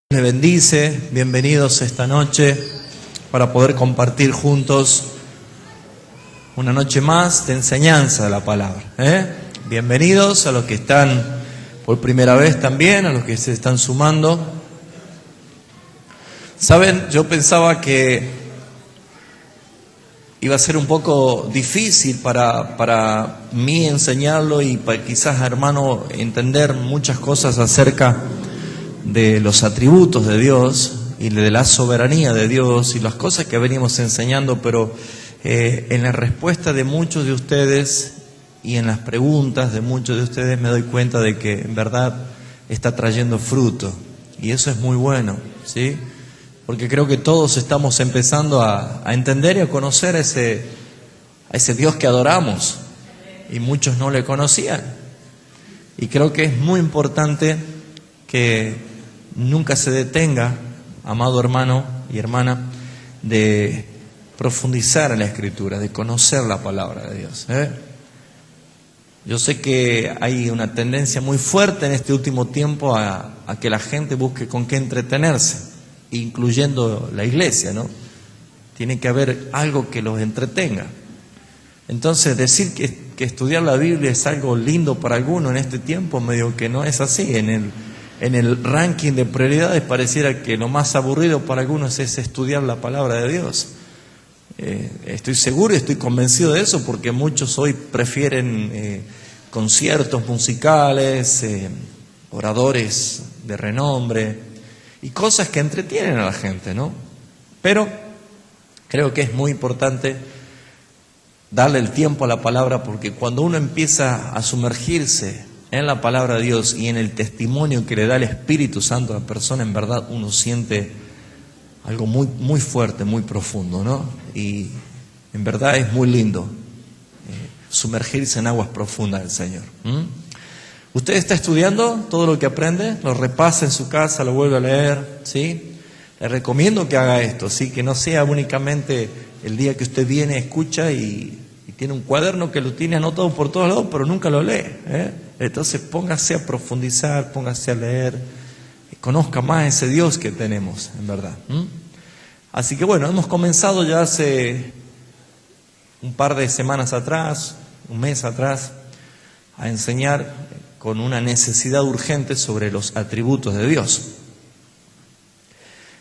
Les bendice, bienvenidos esta noche para poder compartir juntos una noche más de enseñanza de la palabra. Bienvenidos a los que están por primera vez también, a los que se están sumando. Saben, yo pensaba que iba a ser un poco difícil para mí enseñarlo y para quizás, hermano, entender muchas cosas acerca de los atributos de Dios y de la soberanía de Dios y las cosas que venimos enseñando, pero en la respuesta de muchos de ustedes y en las preguntas de muchos de ustedes me doy cuenta de que en verdad está trayendo fruto, y eso es muy bueno, ¿sí? Porque creo que todos estamos empezando a entender y a conocer a ese Dios que adoramos, y muchos no le conocían, y creo que es muy importante que nunca se detenga, amado hermano y hermana, de profundizar en la Escritura, de conocer la palabra de Dios. Yo sé que hay una tendencia muy fuerte en este último tiempo a que la gente busque con qué entretenerse, incluyendo la iglesia, ¿no? Tiene que haber algo que los entretenga. Entonces, decir que estudiar la Biblia es algo lindo para algunos en este tiempo, medio que no es así. En el ranking de prioridades pareciera que lo más aburrido para algunos es estudiar la palabra de Dios. Estoy seguro y estoy convencido de eso, porque muchos hoy prefieren conciertos musicales, oradores de renombre y cosas que entretienen a la gente, ¿no? Pero creo que es muy importante darle el tiempo a la palabra, porque cuando uno empieza a sumergirse en la palabra de Dios y en el testimonio que le da el Espíritu Santo a la persona, en verdad uno siente algo muy, muy fuerte, muy profundo, ¿no? Y en verdad es muy lindo sumergirse en aguas profundas del Señor. ¿Usted está estudiando todo lo que aprende? ¿Lo repasa en su casa, lo vuelve a leer? ¿Sí? Le recomiendo que haga esto, ¿sí? Que no sea únicamente el día que usted viene, escucha y tiene un cuaderno que lo tiene anotado por todos lados, pero nunca lo lee. Entonces póngase a profundizar, póngase a leer, conozca más ese Dios que tenemos, en verdad. Así que bueno, hemos comenzado ya hace un par de semanas atrás, un mes atrás, a enseñar con una necesidad urgente sobre los atributos de Dios.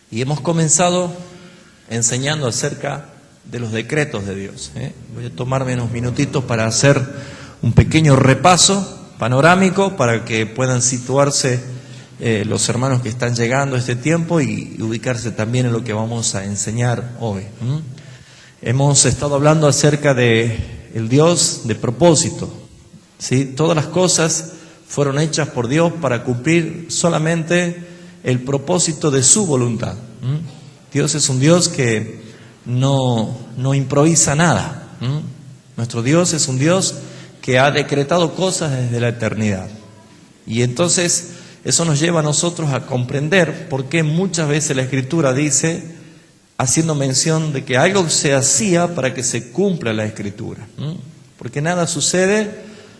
Y hemos comenzado enseñando acerca de los decretos de Dios. Voy a tomarme unos minutitos para hacer un pequeño repaso panorámico para que puedan situarse los hermanos que están llegando a este tiempo y ubicarse también en lo que vamos a enseñar hoy. Hemos estado hablando acerca de el Dios de propósito, ¿sí? Todas las cosas fueron hechas por Dios para cumplir solamente el propósito de su voluntad. Dios es un Dios que no improvisa nada. Nuestro Dios es un Dios que ha decretado cosas desde la eternidad. Y entonces eso nos lleva a nosotros a comprender por qué muchas veces la Escritura dice, haciendo mención de que algo se hacía para que se cumpla la Escritura. Porque nada sucede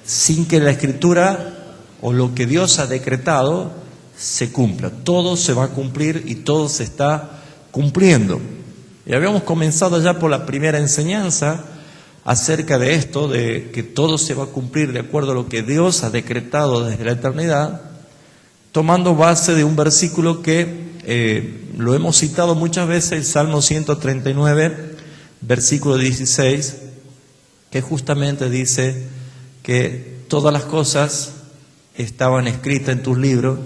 sin que la Escritura o lo que Dios ha decretado se cumpla. Todo se va a cumplir y todo se está cumpliendo. Y habíamos comenzado ya por la primera enseñanza acerca de esto, de que todo se va a cumplir de acuerdo a lo que Dios ha decretado desde la eternidad, tomando base de un versículo que lo hemos citado muchas veces, el Salmo 139, versículo 16, que justamente dice que todas las cosas estaban escritas en tus libros,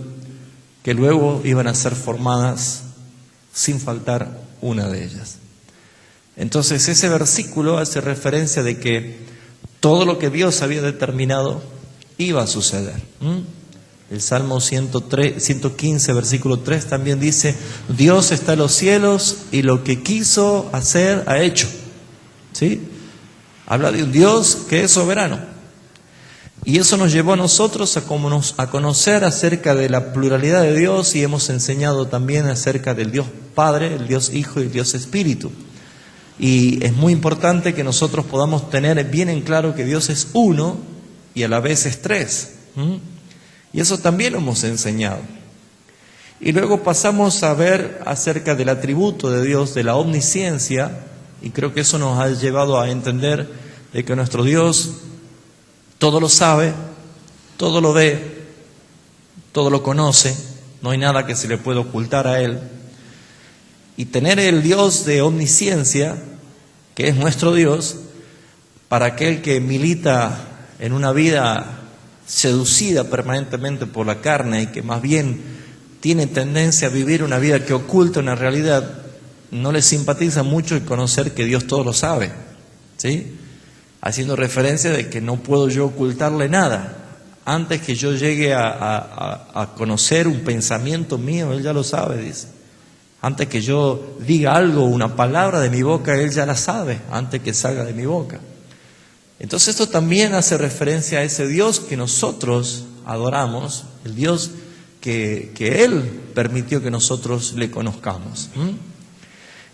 que luego iban a ser formadas sin faltar una de ellas. Entonces ese versículo hace referencia de que todo lo que Dios había determinado iba a suceder. El Salmo 115, versículo 3 también dice, Dios está en los cielos y lo que quiso hacer ha hecho. ¿Sí? Habla de un Dios que es soberano. Y eso nos llevó a nosotros a conocer acerca de la pluralidad de Dios, y hemos enseñado también acerca del Dios Padre, el Dios Hijo y el Dios Espíritu. Y es muy importante que nosotros podamos tener bien en claro que Dios es uno y a la vez es tres. Y eso también lo hemos enseñado. Y luego pasamos a ver acerca del atributo de Dios, de la omnisciencia, y creo que eso nos ha llevado a entender de que nuestro Dios todo lo sabe, todo lo ve, todo lo conoce, no hay nada que se le pueda ocultar a Él. Y tener el Dios de omnisciencia, que es nuestro Dios, para aquel que milita en una vida seducida permanentemente por la carne y que más bien tiene tendencia a vivir una vida que oculta una realidad, no le simpatiza mucho el conocer que Dios todo lo sabe, ¿sí? Haciendo referencia de que no puedo yo ocultarle nada. Antes que yo llegue a conocer un pensamiento mío, Él ya lo sabe, dice. Antes que yo diga algo, una palabra de mi boca, Él ya la sabe, antes que salga de mi boca. Entonces esto también hace referencia a ese Dios que nosotros adoramos, el Dios que Él permitió que nosotros le conozcamos.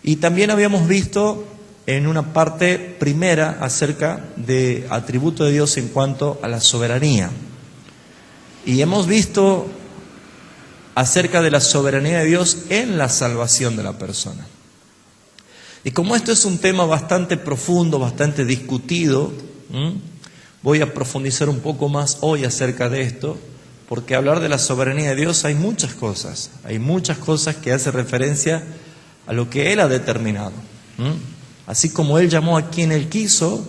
Y también habíamos visto en una parte primera acerca de atributo de Dios en cuanto a la soberanía. Y hemos visto acerca de la soberanía de Dios en la salvación de la persona. Y como esto es un tema bastante profundo, bastante discutido, voy a profundizar un poco más hoy acerca de esto, porque hablar de la soberanía de Dios hay muchas cosas que hacen referencia a lo que Él ha determinado. Así como Él llamó a quien Él quiso,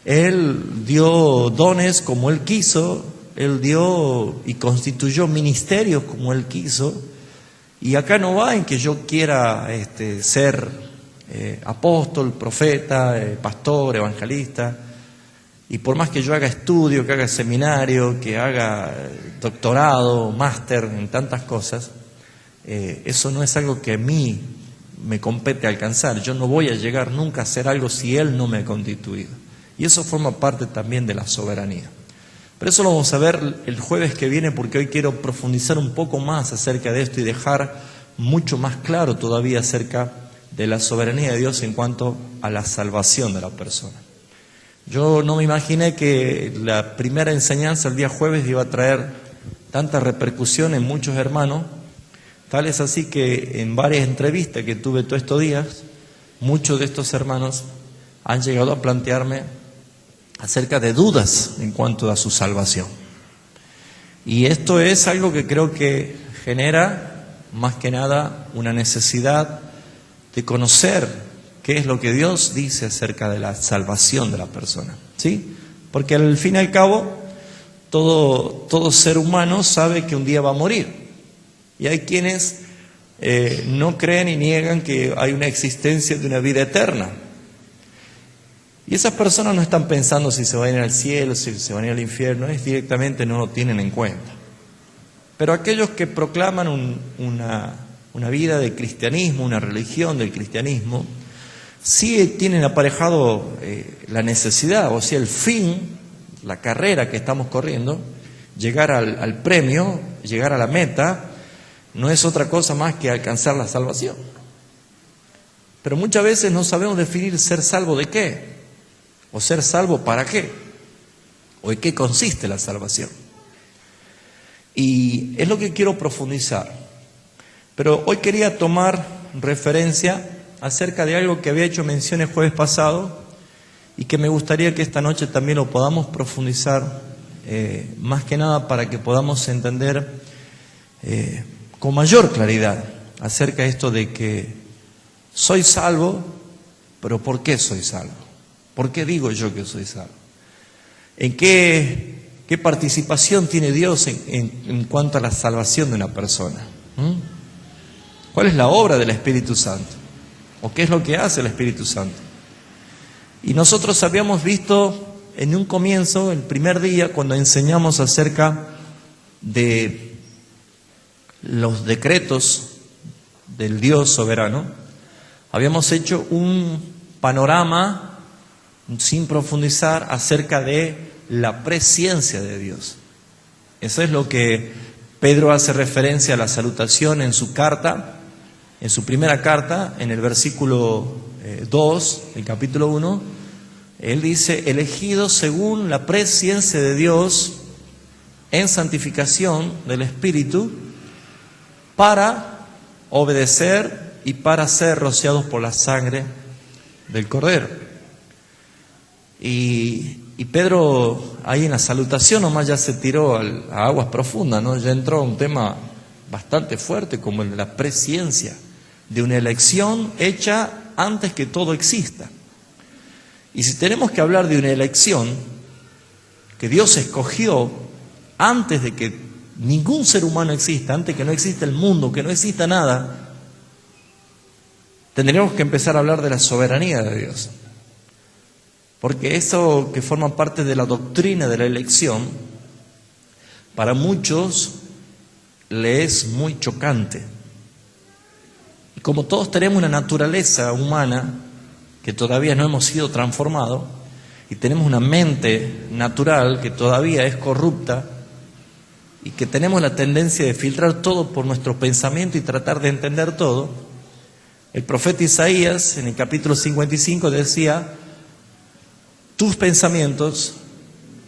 Él dio dones como Él quiso, Él dio y constituyó ministerios como Él quiso. Y acá no va en que yo quiera ser apóstol, profeta, pastor, evangelista. Y por más que yo haga estudio, que haga seminario, que haga doctorado, máster en tantas cosas, eso no es algo que a mí me compete alcanzar. Yo no voy a llegar nunca a hacer algo si Él no me ha constituido. Y eso forma parte también de la soberanía. Pero eso lo vamos a ver el jueves que viene, porque hoy quiero profundizar un poco más acerca de esto y dejar mucho más claro todavía acerca de la soberanía de Dios en cuanto a la salvación de la persona. Yo no me imaginé que la primera enseñanza el día jueves iba a traer tanta repercusión en muchos hermanos. Tal es así que en varias entrevistas que tuve todos estos días, muchos de estos hermanos han llegado a plantearme acerca de dudas en cuanto a su salvación. Y esto es algo que creo que genera, más que nada, una necesidad de conocer qué es lo que Dios dice acerca de la salvación de la persona, ¿sí? Porque al fin y al cabo, todo ser humano sabe que un día va a morir. Y hay quienes no creen y niegan que hay una existencia de una vida eterna. Y esas personas no están pensando si se van a ir al cielo, si se van a ir al infierno, es directamente no lo tienen en cuenta. Pero aquellos que proclaman una vida de cristianismo, una religión del cristianismo, sí tienen aparejado la necesidad, o sea, el fin, la carrera que estamos corriendo, llegar al premio, llegar a la meta, no es otra cosa más que alcanzar la salvación. Pero muchas veces no sabemos definir ser salvo de qué. ¿O ser salvo para qué? ¿O en qué consiste la salvación? Y es lo que quiero profundizar. Pero hoy quería tomar referencia acerca de algo que había hecho mención el jueves pasado y que me gustaría que esta noche también lo podamos profundizar, más que nada para que podamos entender con mayor claridad acerca de esto de que soy salvo, pero ¿por qué soy salvo? ¿Por qué digo yo que soy salvo? ¿En qué participación tiene Dios en cuanto a la salvación de una persona? ¿Cuál es la obra del Espíritu Santo? ¿O qué es lo que hace el Espíritu Santo? Y nosotros habíamos visto en un comienzo, el primer día, cuando enseñamos acerca de los decretos del Dios soberano, habíamos hecho un panorama sin profundizar acerca de la presciencia de Dios. Eso es lo que Pedro hace referencia a la salutación en su carta, en su primera carta, en el versículo 2, el capítulo 1. Él dice: elegidos según la presciencia de Dios en santificación del Espíritu para obedecer y para ser rociados por la sangre del Cordero. Y Pedro ahí en la salutación nomás ya se tiró a aguas profundas, ¿no? Ya entró a un tema bastante fuerte como el de la presciencia de una elección hecha antes que todo exista. Y si tenemos que hablar de una elección que Dios escogió antes de que ningún ser humano exista, antes que no exista el mundo, que no exista nada, tendríamos que empezar a hablar de la soberanía de Dios. Porque eso que forma parte de la doctrina de la elección, para muchos le es muy chocante. Y como todos tenemos una naturaleza humana que todavía no hemos sido transformados, y tenemos una mente natural que todavía es corrupta, y que tenemos la tendencia de filtrar todo por nuestro pensamiento y tratar de entender todo, el profeta Isaías en el capítulo 55 decía: tus pensamientos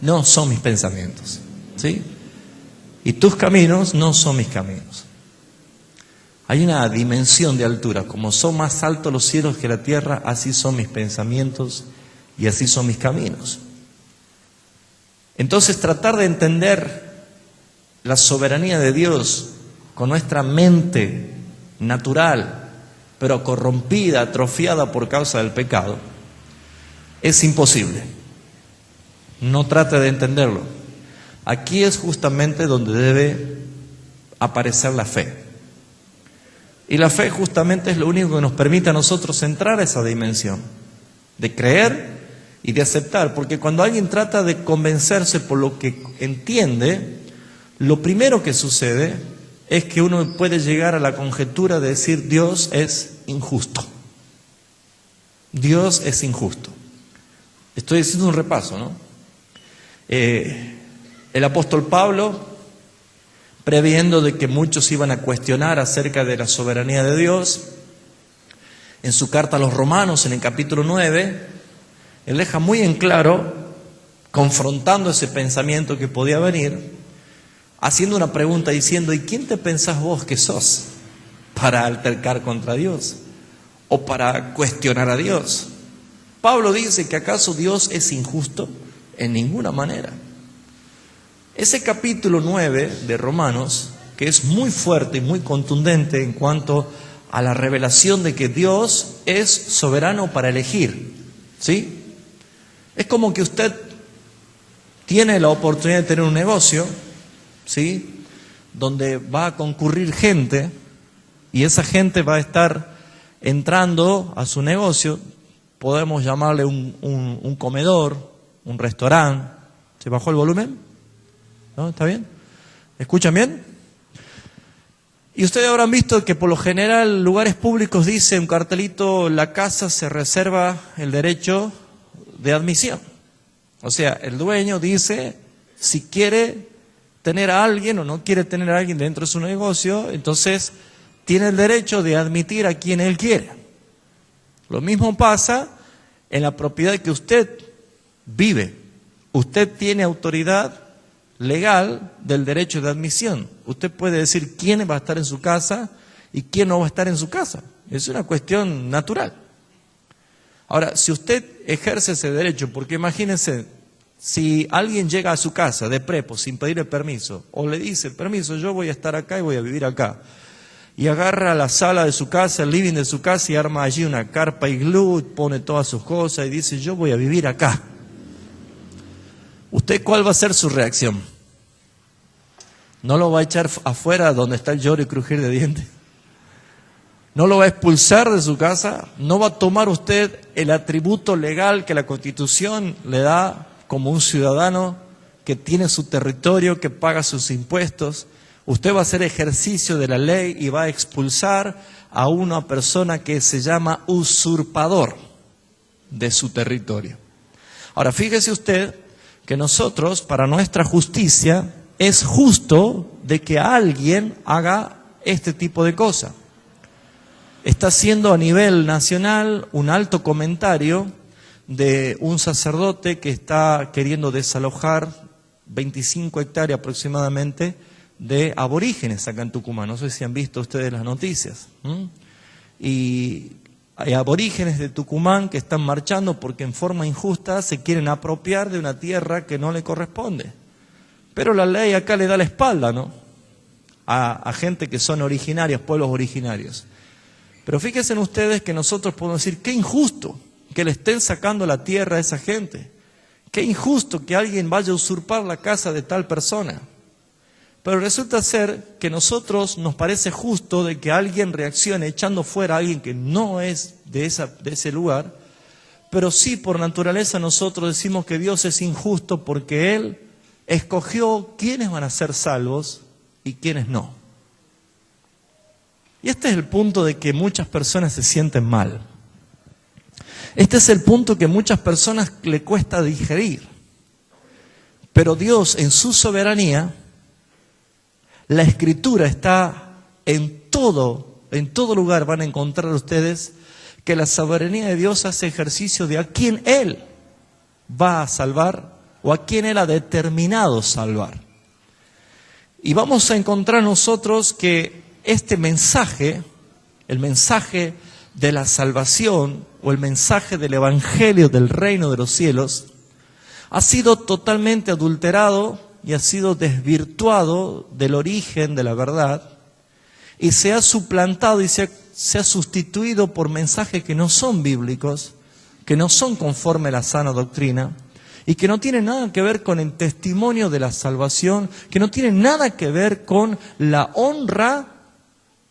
no son mis pensamientos, ¿sí? Y tus caminos no son mis caminos. Hay una dimensión de altura, como son más altos los cielos que la tierra, así son mis pensamientos y así son mis caminos. Entonces, tratar de entender la soberanía de Dios con nuestra mente natural, pero corrompida, atrofiada por causa del pecado, es imposible. No trate de entenderlo. Aquí es justamente donde debe aparecer la fe. Y la fe justamente es lo único que nos permite a nosotros entrar a esa dimensión de creer y de aceptar. Porque cuando alguien trata de convencerse por lo que entiende, lo primero que sucede es que uno puede llegar a la conjetura de decir: Dios es injusto. Dios es injusto. Estoy haciendo un repaso, ¿no? El apóstol Pablo, previendo de que muchos iban a cuestionar acerca de la soberanía de Dios, en su carta a los Romanos, en el capítulo 9, él deja muy en claro, confrontando ese pensamiento que podía venir, haciendo una pregunta diciendo: ¿y quién te pensás vos que sos para altercar contra Dios o para cuestionar a Dios? Pablo dice que ¿acaso Dios es injusto? En ninguna manera. Ese capítulo 9 de Romanos, que es muy fuerte y muy contundente en cuanto a la revelación de que Dios es soberano para elegir, ¿sí? Es como que usted tiene la oportunidad de tener un negocio, ¿sí?, donde va a concurrir gente y esa gente va a estar entrando a su negocio. Podemos llamarle un comedor, un restaurante. ¿Se bajó el volumen? ¿No? ¿Está bien? ¿Escuchan bien? Y ustedes habrán visto que por lo general lugares públicos dice un cartelito: la casa se reserva el derecho de admisión. O sea, el dueño dice si quiere tener a alguien o no quiere tener a alguien dentro de su negocio, entonces tiene el derecho de admitir a quien él quiere. Lo mismo pasa en la propiedad que usted vive. Usted tiene autoridad legal del derecho de admisión. Usted puede decir quién va a estar en su casa y quién no va a estar en su casa. Es una cuestión natural. Ahora, si usted ejerce ese derecho, porque imagínense, si alguien llega a su casa de prepo sin pedirle permiso, o le dice: permiso, yo voy a estar acá y voy a vivir acá, y agarra la sala de su casa, el living de su casa, y arma allí una carpa iglú, pone todas sus cosas y dice: yo voy a vivir acá. ¿Usted cuál va a ser su reacción? ¿No lo va a echar afuera donde está el lloro y crujir de dientes? ¿No lo va a expulsar de su casa? ¿No va a tomar usted el atributo legal que la Constitución le da como un ciudadano que tiene su territorio, que paga sus impuestos? Usted va a hacer ejercicio de la ley y va a expulsar a una persona que se llama usurpador de su territorio. Ahora, fíjese usted que nosotros, para nuestra justicia, es justo de que alguien haga este tipo de cosas. Está haciendo a nivel nacional un alto comentario de un sacerdote que está queriendo desalojar 25 hectáreas aproximadamente de aborígenes acá en Tucumán. No sé si han visto ustedes las noticias. Y hay aborígenes de Tucumán que están marchando porque en forma injusta se quieren apropiar de una tierra que no le corresponde. Pero la ley acá le da la espalda, ¿no? A gente que son originarios, pueblos originarios. Pero fíjense ustedes que nosotros podemos decir, qué injusto que le estén sacando la tierra a esa gente. Qué injusto que alguien vaya a usurpar la casa de tal persona. Pero resulta ser que a nosotros nos parece justo de que alguien reaccione echando fuera a alguien que no es de ese lugar, pero sí por naturaleza nosotros decimos que Dios es injusto porque Él escogió quiénes van a ser salvos y quiénes no. Y este es el punto de que muchas personas se sienten mal. Este es el punto que muchas personas le cuesta digerir. Pero Dios en su soberanía, la Escritura está en todo lugar van a encontrar ustedes que la soberanía de Dios hace ejercicio de a quién Él va a salvar o a quién Él ha determinado salvar. Y vamos a encontrar nosotros que este mensaje, el mensaje de la salvación o el mensaje del evangelio del reino de los cielos, ha sido totalmente adulterado y ha sido desvirtuado del origen de la verdad y se ha suplantado y se ha sustituido por mensajes que no son bíblicos, que no son conforme a la sana doctrina y que no tienen nada que ver con el testimonio de la salvación, que no tienen nada que ver con la honra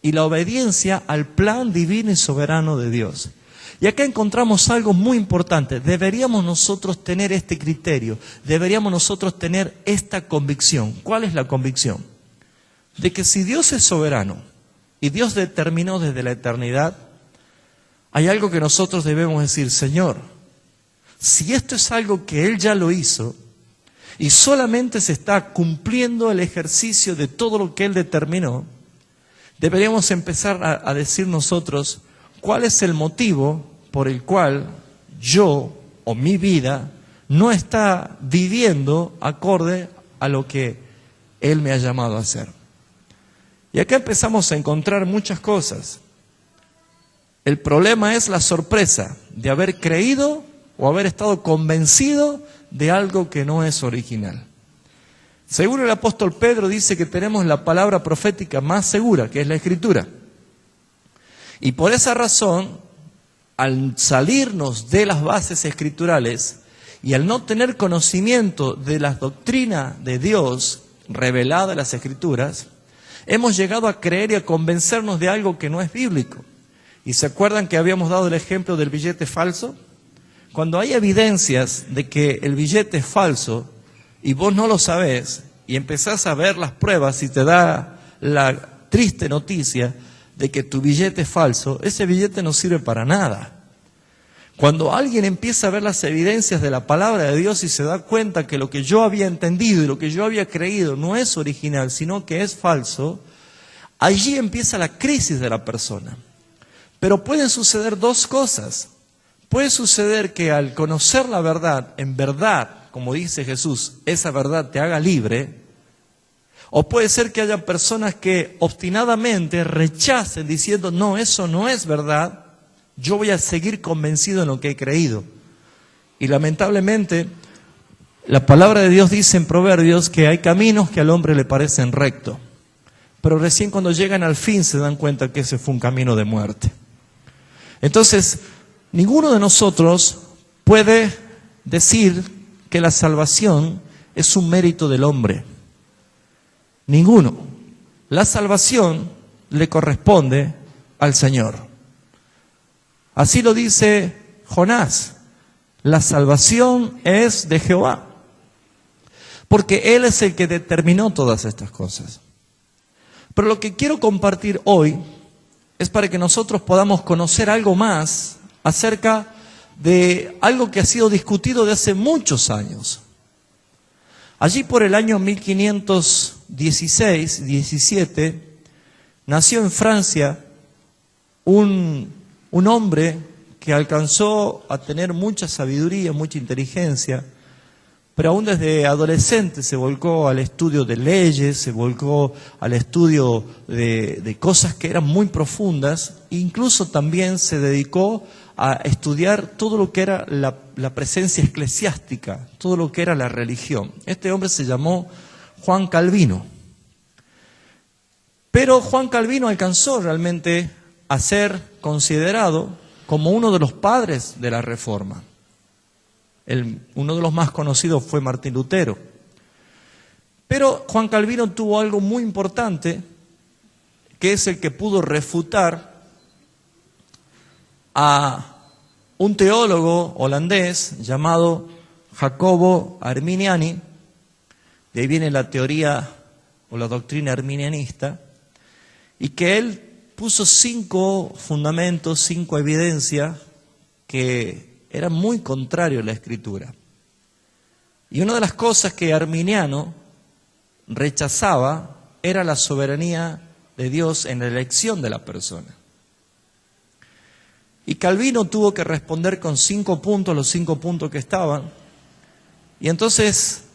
y la obediencia al plan divino y soberano de Dios. Y acá encontramos algo muy importante. Deberíamos nosotros tener este criterio, deberíamos nosotros tener esta convicción. ¿Cuál es la convicción? De que si Dios es soberano y Dios determinó desde la eternidad, hay algo que nosotros debemos decir, Señor, si esto es algo que Él ya lo hizo y solamente se está cumpliendo el ejercicio de todo lo que Él determinó, deberíamos empezar a decir nosotros, ¿cuál es el motivo por el cual yo o mi vida no está viviendo acorde a lo que Él me ha llamado a hacer? Y acá empezamos a encontrar muchas cosas. El problema es la sorpresa de haber creído o haber estado convencido de algo que no es original. Según el apóstol Pedro dice que tenemos la palabra profética más segura, que es la Escritura. Y por esa razón, al salirnos de las bases escriturales y al no tener conocimiento de la doctrina de Dios revelada en las Escrituras, hemos llegado a creer y a convencernos de algo que no es bíblico. ¿Y se acuerdan que habíamos dado el ejemplo del billete falso? Cuando hay evidencias de que el billete es falso y vos no lo sabés y empezás a ver las pruebas y te da la triste noticia de que tu billete es falso, ese billete no sirve para nada. Cuando alguien empieza a ver las evidencias de la palabra de Dios y se da cuenta que lo que yo había entendido y lo que yo había creído no es original, sino que es falso, allí empieza la crisis de la persona. Pero pueden suceder dos cosas. Puede suceder que al conocer la verdad, en verdad, como dice Jesús, esa verdad te haga libre. O puede ser que haya personas que obstinadamente rechacen diciendo, no, eso no es verdad, yo voy a seguir convencido en lo que he creído. Y lamentablemente, la palabra de Dios dice en Proverbios que hay caminos que al hombre le parecen rectos, pero recién cuando llegan al fin se dan cuenta que ese fue un camino de muerte. Entonces, ninguno de nosotros puede decir que la salvación es un mérito del hombre. Ninguno. La salvación le corresponde al Señor. Así lo dice Jonás. La salvación es de Jehová. Porque Él es el que determinó todas estas cosas. Pero lo que quiero compartir hoy es para que nosotros podamos conocer algo más acerca de algo que ha sido discutido de hace muchos años. Allí por el año 1516-17, nació en Francia un hombre que alcanzó a tener mucha sabiduría, mucha inteligencia, pero aún desde adolescente se volcó al estudio de leyes, se volcó al estudio de cosas que eran muy profundas, e incluso también se dedicó a estudiar todo lo que era la presencia eclesiástica, todo lo que era la religión. Este hombre se llamó Juan Calvino. Pero Juan Calvino alcanzó realmente a ser considerado como uno de los padres de la Reforma. Uno de los más conocidos fue Martín Lutero. Pero Juan Calvino tuvo algo muy importante, que es el que pudo refutar a un teólogo holandés llamado Jacobo Arminiani. De ahí viene la teoría o la doctrina arminianista, y que él puso 5 fundamentos, 5 evidencias que eran muy contrarios a la Escritura. Y una de las cosas que Arminiano rechazaba era la soberanía de Dios en la elección de la persona. Y Calvino tuvo que responder con 5 puntos, los 5 puntos que estaban. Y entonces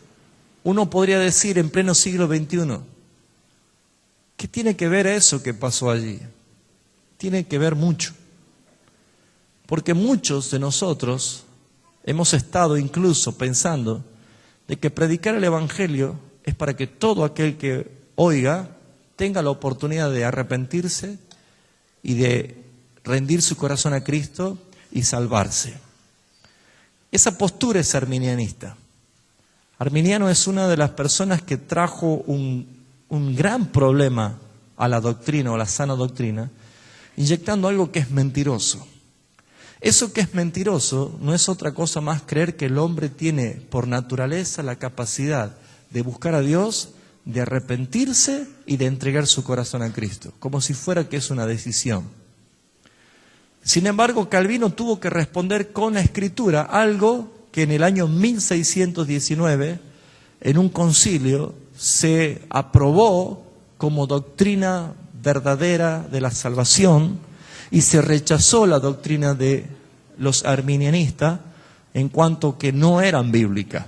uno podría decir en pleno siglo XXI, ¿qué tiene que ver eso que pasó allí? Tiene que ver mucho. Porque muchos de nosotros hemos estado incluso pensando de que predicar el Evangelio es para que todo aquel que oiga tenga la oportunidad de arrepentirse y de rendir su corazón a Cristo y salvarse. Esa postura es arminianista. Arminiano es una de las personas que trajo un gran problema a la doctrina o a la sana doctrina, inyectando algo que es mentiroso. Eso que es mentiroso no es otra cosa más creer que el hombre tiene por naturaleza la capacidad de buscar a Dios, de arrepentirse y de entregar su corazón a Cristo, como si fuera que es una decisión. Sin embargo, Calvino tuvo que responder con la Escritura, algo que en el año 1619, en un concilio, se aprobó como doctrina verdadera de la salvación y se rechazó la doctrina de los arminianistas en cuanto que no eran bíblicas.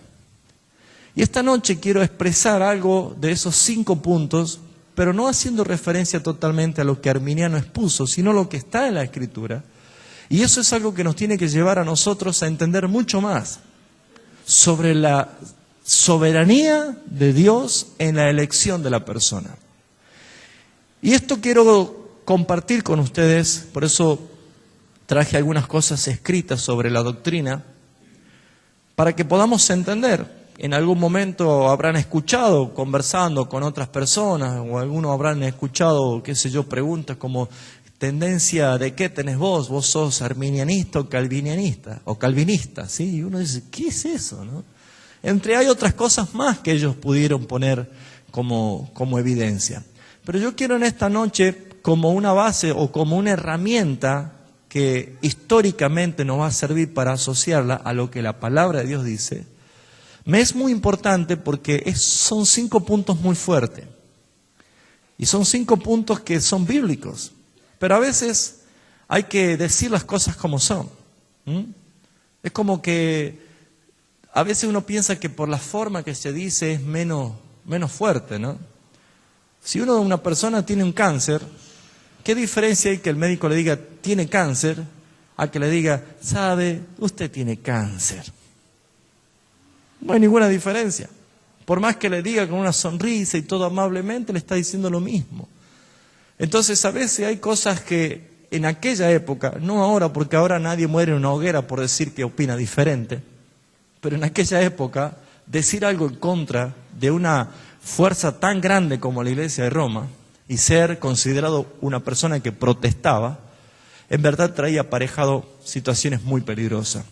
Y esta noche quiero expresar algo de esos 5 puntos, pero no haciendo referencia totalmente a lo que Arminiano expuso, sino lo que está en la Escritura. Y eso es algo que nos tiene que llevar a nosotros a entender mucho más sobre la soberanía de Dios en la elección de la persona. Y esto quiero compartir con ustedes, por eso traje algunas cosas escritas sobre la doctrina, para que podamos entender. En algún momento habrán escuchado, conversando con otras personas, o algunos habrán escuchado, qué sé yo, preguntas como, ¿tendencia de qué tenés vos? ¿Vos sos arminianista o calvinista? ¿Sí? Y uno dice, ¿qué es eso, no? Hay otras cosas más que ellos pudieron poner como evidencia. Pero yo quiero en esta noche, como una base o como una herramienta que históricamente nos va a servir para asociarla a lo que la palabra de Dios dice, me es muy importante porque son 5 puntos muy fuertes. Y son 5 puntos que son bíblicos. Pero a veces hay que decir las cosas como son. Es como que a veces uno piensa que por la forma que se dice es menos fuerte, ¿no? Si una persona tiene un cáncer, ¿qué diferencia hay que el médico le diga tiene cáncer a que le diga, sabe, usted tiene cáncer? No hay ninguna diferencia. Por más que le diga con una sonrisa y todo amablemente, le está diciendo lo mismo. Entonces a veces hay cosas que en aquella época, no ahora porque ahora nadie muere en una hoguera por decir que opina diferente, pero en aquella época decir algo en contra de una fuerza tan grande como la Iglesia de Roma y ser considerado una persona que protestaba, en verdad traía aparejado situaciones muy peligrosas.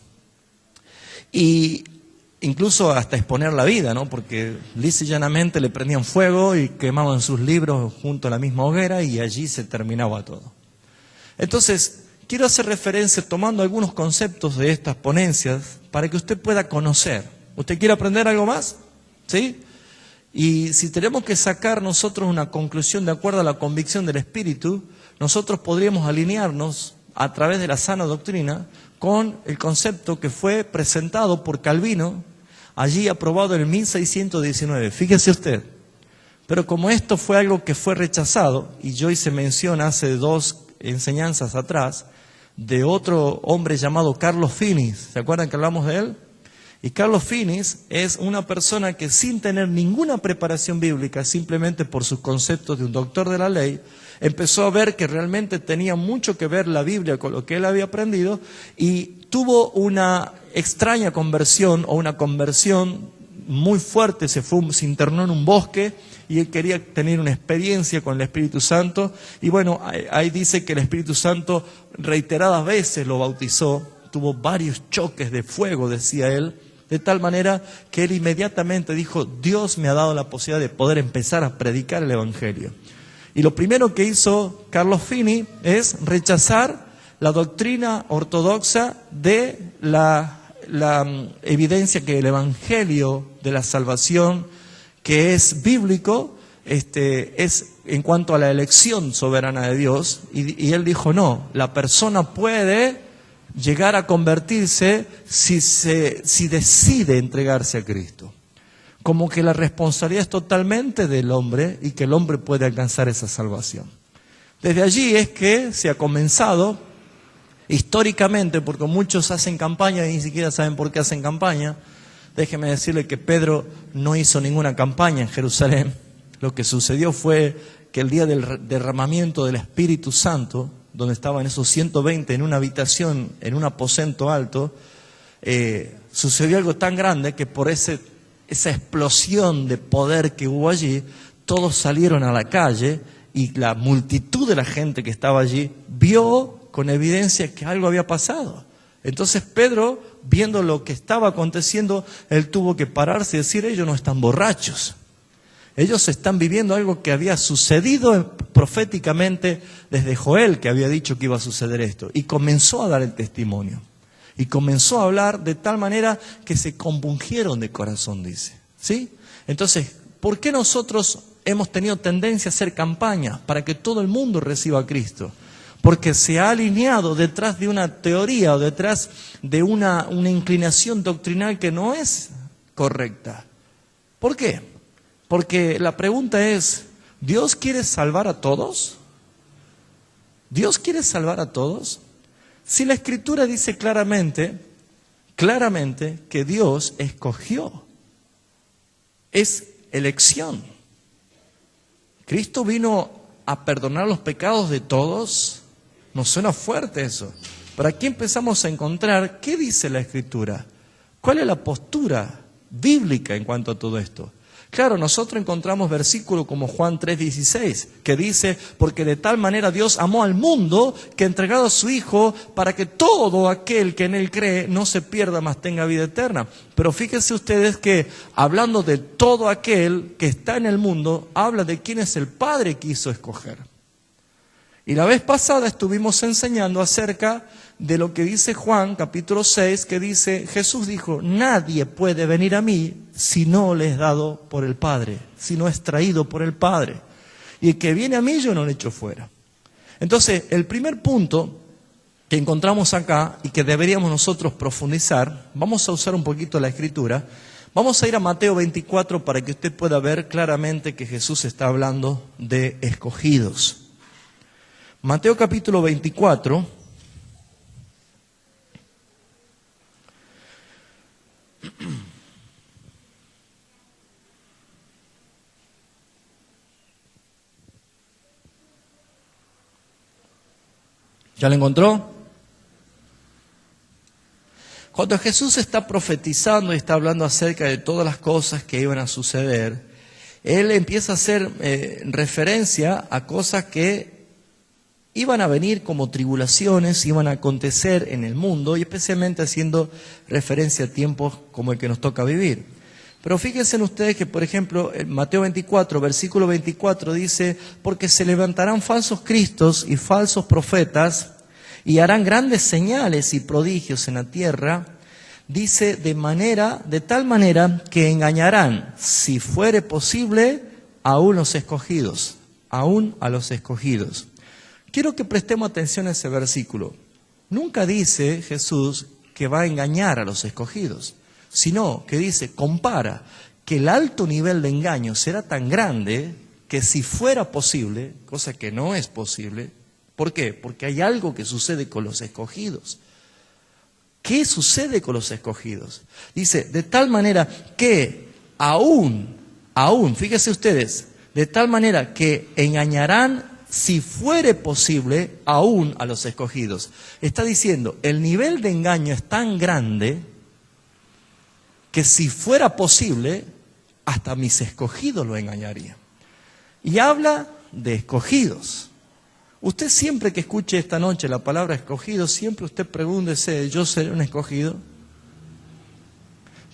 Y incluso hasta exponer la vida, ¿no? Porque lisa y llanamente le prendían fuego y quemaban sus libros junto a la misma hoguera y allí se terminaba todo. Entonces, quiero hacer referencia tomando algunos conceptos de estas ponencias para que usted pueda conocer. ¿Usted quiere aprender algo más? ¿Sí? Y si tenemos que sacar nosotros una conclusión de acuerdo a la convicción del Espíritu, nosotros podríamos alinearnos a través de la sana doctrina con el concepto que fue presentado por Calvino allí aprobado en el 1619. Fíjese usted. Pero como esto fue algo que fue rechazado, y yo hice mención hace 2 enseñanzas atrás, de otro hombre llamado Carlos Finis. ¿Se acuerdan que hablamos de él? Y Carlos Finis es una persona que sin tener ninguna preparación bíblica, simplemente por sus conceptos de un doctor de la ley, empezó a ver que realmente tenía mucho que ver la Biblia con lo que él había aprendido y tuvo una extraña conversión o una conversión muy fuerte. Se internó en un bosque y él quería tener una experiencia con el Espíritu Santo. Y bueno, ahí dice que el Espíritu Santo reiteradas veces lo bautizó, tuvo varios choques de fuego, decía él, de tal manera que él inmediatamente dijo: Dios me ha dado la posibilidad de poder empezar a predicar el Evangelio. Y lo primero que hizo Carlos Finis es rechazar la doctrina ortodoxa de la evidencia que el Evangelio de la salvación, que es bíblico, es en cuanto a la elección soberana de Dios. Y él dijo: no, la persona puede llegar a convertirse si decide entregarse a Cristo. Como que la responsabilidad es totalmente del hombre y que el hombre puede alcanzar esa salvación. Desde allí es que se ha comenzado históricamente, porque muchos hacen campaña y ni siquiera saben por qué hacen campaña. Déjeme decirle que Pedro no hizo ninguna campaña en Jerusalén. Lo que sucedió fue que el día del derramamiento del Espíritu Santo, donde estaban esos 120 en una habitación, en un aposento alto, sucedió algo tan grande que por esa explosión de poder que hubo allí, todos salieron a la calle y la multitud de la gente que estaba allí vio con evidencia que algo había pasado. Entonces Pedro, viendo lo que estaba aconteciendo, él tuvo que pararse y decir: ellos no están borrachos. Ellos están viviendo algo que había sucedido proféticamente desde Joel, que había dicho que iba a suceder esto. Y comenzó a dar el testimonio. Y comenzó a hablar de tal manera que se compungieron de corazón, dice. ¿Sí? Entonces, ¿por qué nosotros hemos tenido tendencia a hacer campañas para que todo el mundo reciba a Cristo? Porque se ha alineado detrás de una teoría o detrás de una inclinación doctrinal que no es correcta. ¿Por qué? Porque la pregunta es: ¿Dios quiere salvar a todos? ¿Dios quiere salvar a todos? Si la Escritura dice claramente que Dios escogió, es elección. Cristo vino a perdonar los pecados de todos. Nos suena fuerte eso. Pero aquí empezamos a encontrar qué dice la Escritura. ¿Cuál es la postura bíblica en cuanto a todo esto? Claro, nosotros encontramos versículos como Juan 3:16, que dice: porque de tal manera Dios amó al mundo que ha entregado a su Hijo para que todo aquel que en Él cree no se pierda, mas tenga vida eterna. Pero fíjense ustedes que hablando de todo aquel que está en el mundo, habla de quién es el Padre que quiso escoger. Y la vez pasada estuvimos enseñando acerca de lo que dice Juan capítulo 6, que dice: Jesús dijo: nadie puede venir a mí si no le es dado por el Padre, si no es traído por el Padre. Y el que viene a mí yo no le echo fuera. Entonces, el primer punto que encontramos acá y que deberíamos nosotros profundizar, vamos a usar un poquito la Escritura. Vamos a ir a Mateo 24 para que usted pueda ver claramente que Jesús está hablando de escogidos. Mateo capítulo 24. ¿Ya lo encontró? Cuando Jesús está profetizando y está hablando acerca de todas las cosas que iban a suceder, Él empieza a hacer referencia a cosas que iban a venir como tribulaciones, iban a acontecer en el mundo, y especialmente haciendo referencia a tiempos como el que nos toca vivir. Pero fíjense ustedes que, por ejemplo, en Mateo 24, versículo 24 dice: porque se levantarán falsos cristos y falsos profetas, y harán grandes señales y prodigios en la tierra. Dice: de tal manera que engañarán, si fuere posible, aún los escogidos, aún a los escogidos. Quiero que prestemos atención a ese versículo. Nunca dice Jesús que va a engañar a los escogidos. sino que dice, compara que el alto nivel de engaño será tan grande que si fuera posible, cosa que no es posible, ¿por qué? Porque hay algo que sucede con los escogidos. ¿Qué sucede con los escogidos? Dice, de tal manera que aún, fíjense ustedes, de tal manera que engañarán, si fuere posible, aún a los escogidos. Está diciendo, el nivel de engaño es tan grande que si fuera posible, hasta mis escogidos lo engañarían. Y habla de escogidos. Usted siempre que escuche esta noche la palabra escogido, siempre usted pregúntese, ¿yo seré un escogido?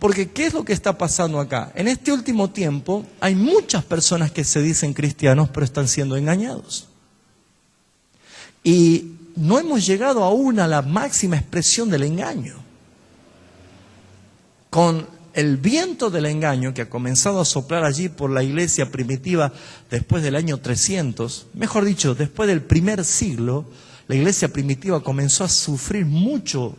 Porque ¿qué es lo que está pasando acá? En este último tiempo hay muchas personas que se dicen cristianos, pero están siendo engañados. Y no hemos llegado aún a la máxima expresión del engaño. Con el viento del engaño que ha comenzado a soplar allí por la iglesia primitiva después del año 300, mejor dicho, después del primer siglo, la iglesia primitiva comenzó a sufrir mucho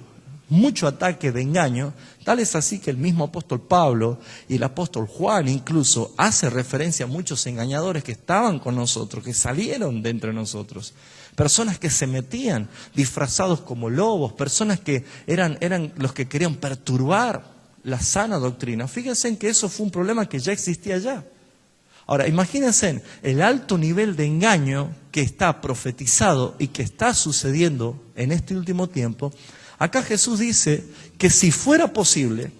ataque de engaño, tal es así que el mismo apóstol Pablo y el apóstol Juan incluso hace referencia a muchos engañadores que estaban con nosotros, que salieron de entre nosotros. Personas que se metían disfrazados como lobos, personas que eran los que querían perturbar la sana doctrina. Fíjense en que eso fue un problema que ya existía ya. Ahora, imagínense el alto nivel de engaño que está profetizado y que está sucediendo en este último tiempo. Acá Jesús dice que si fuera posible,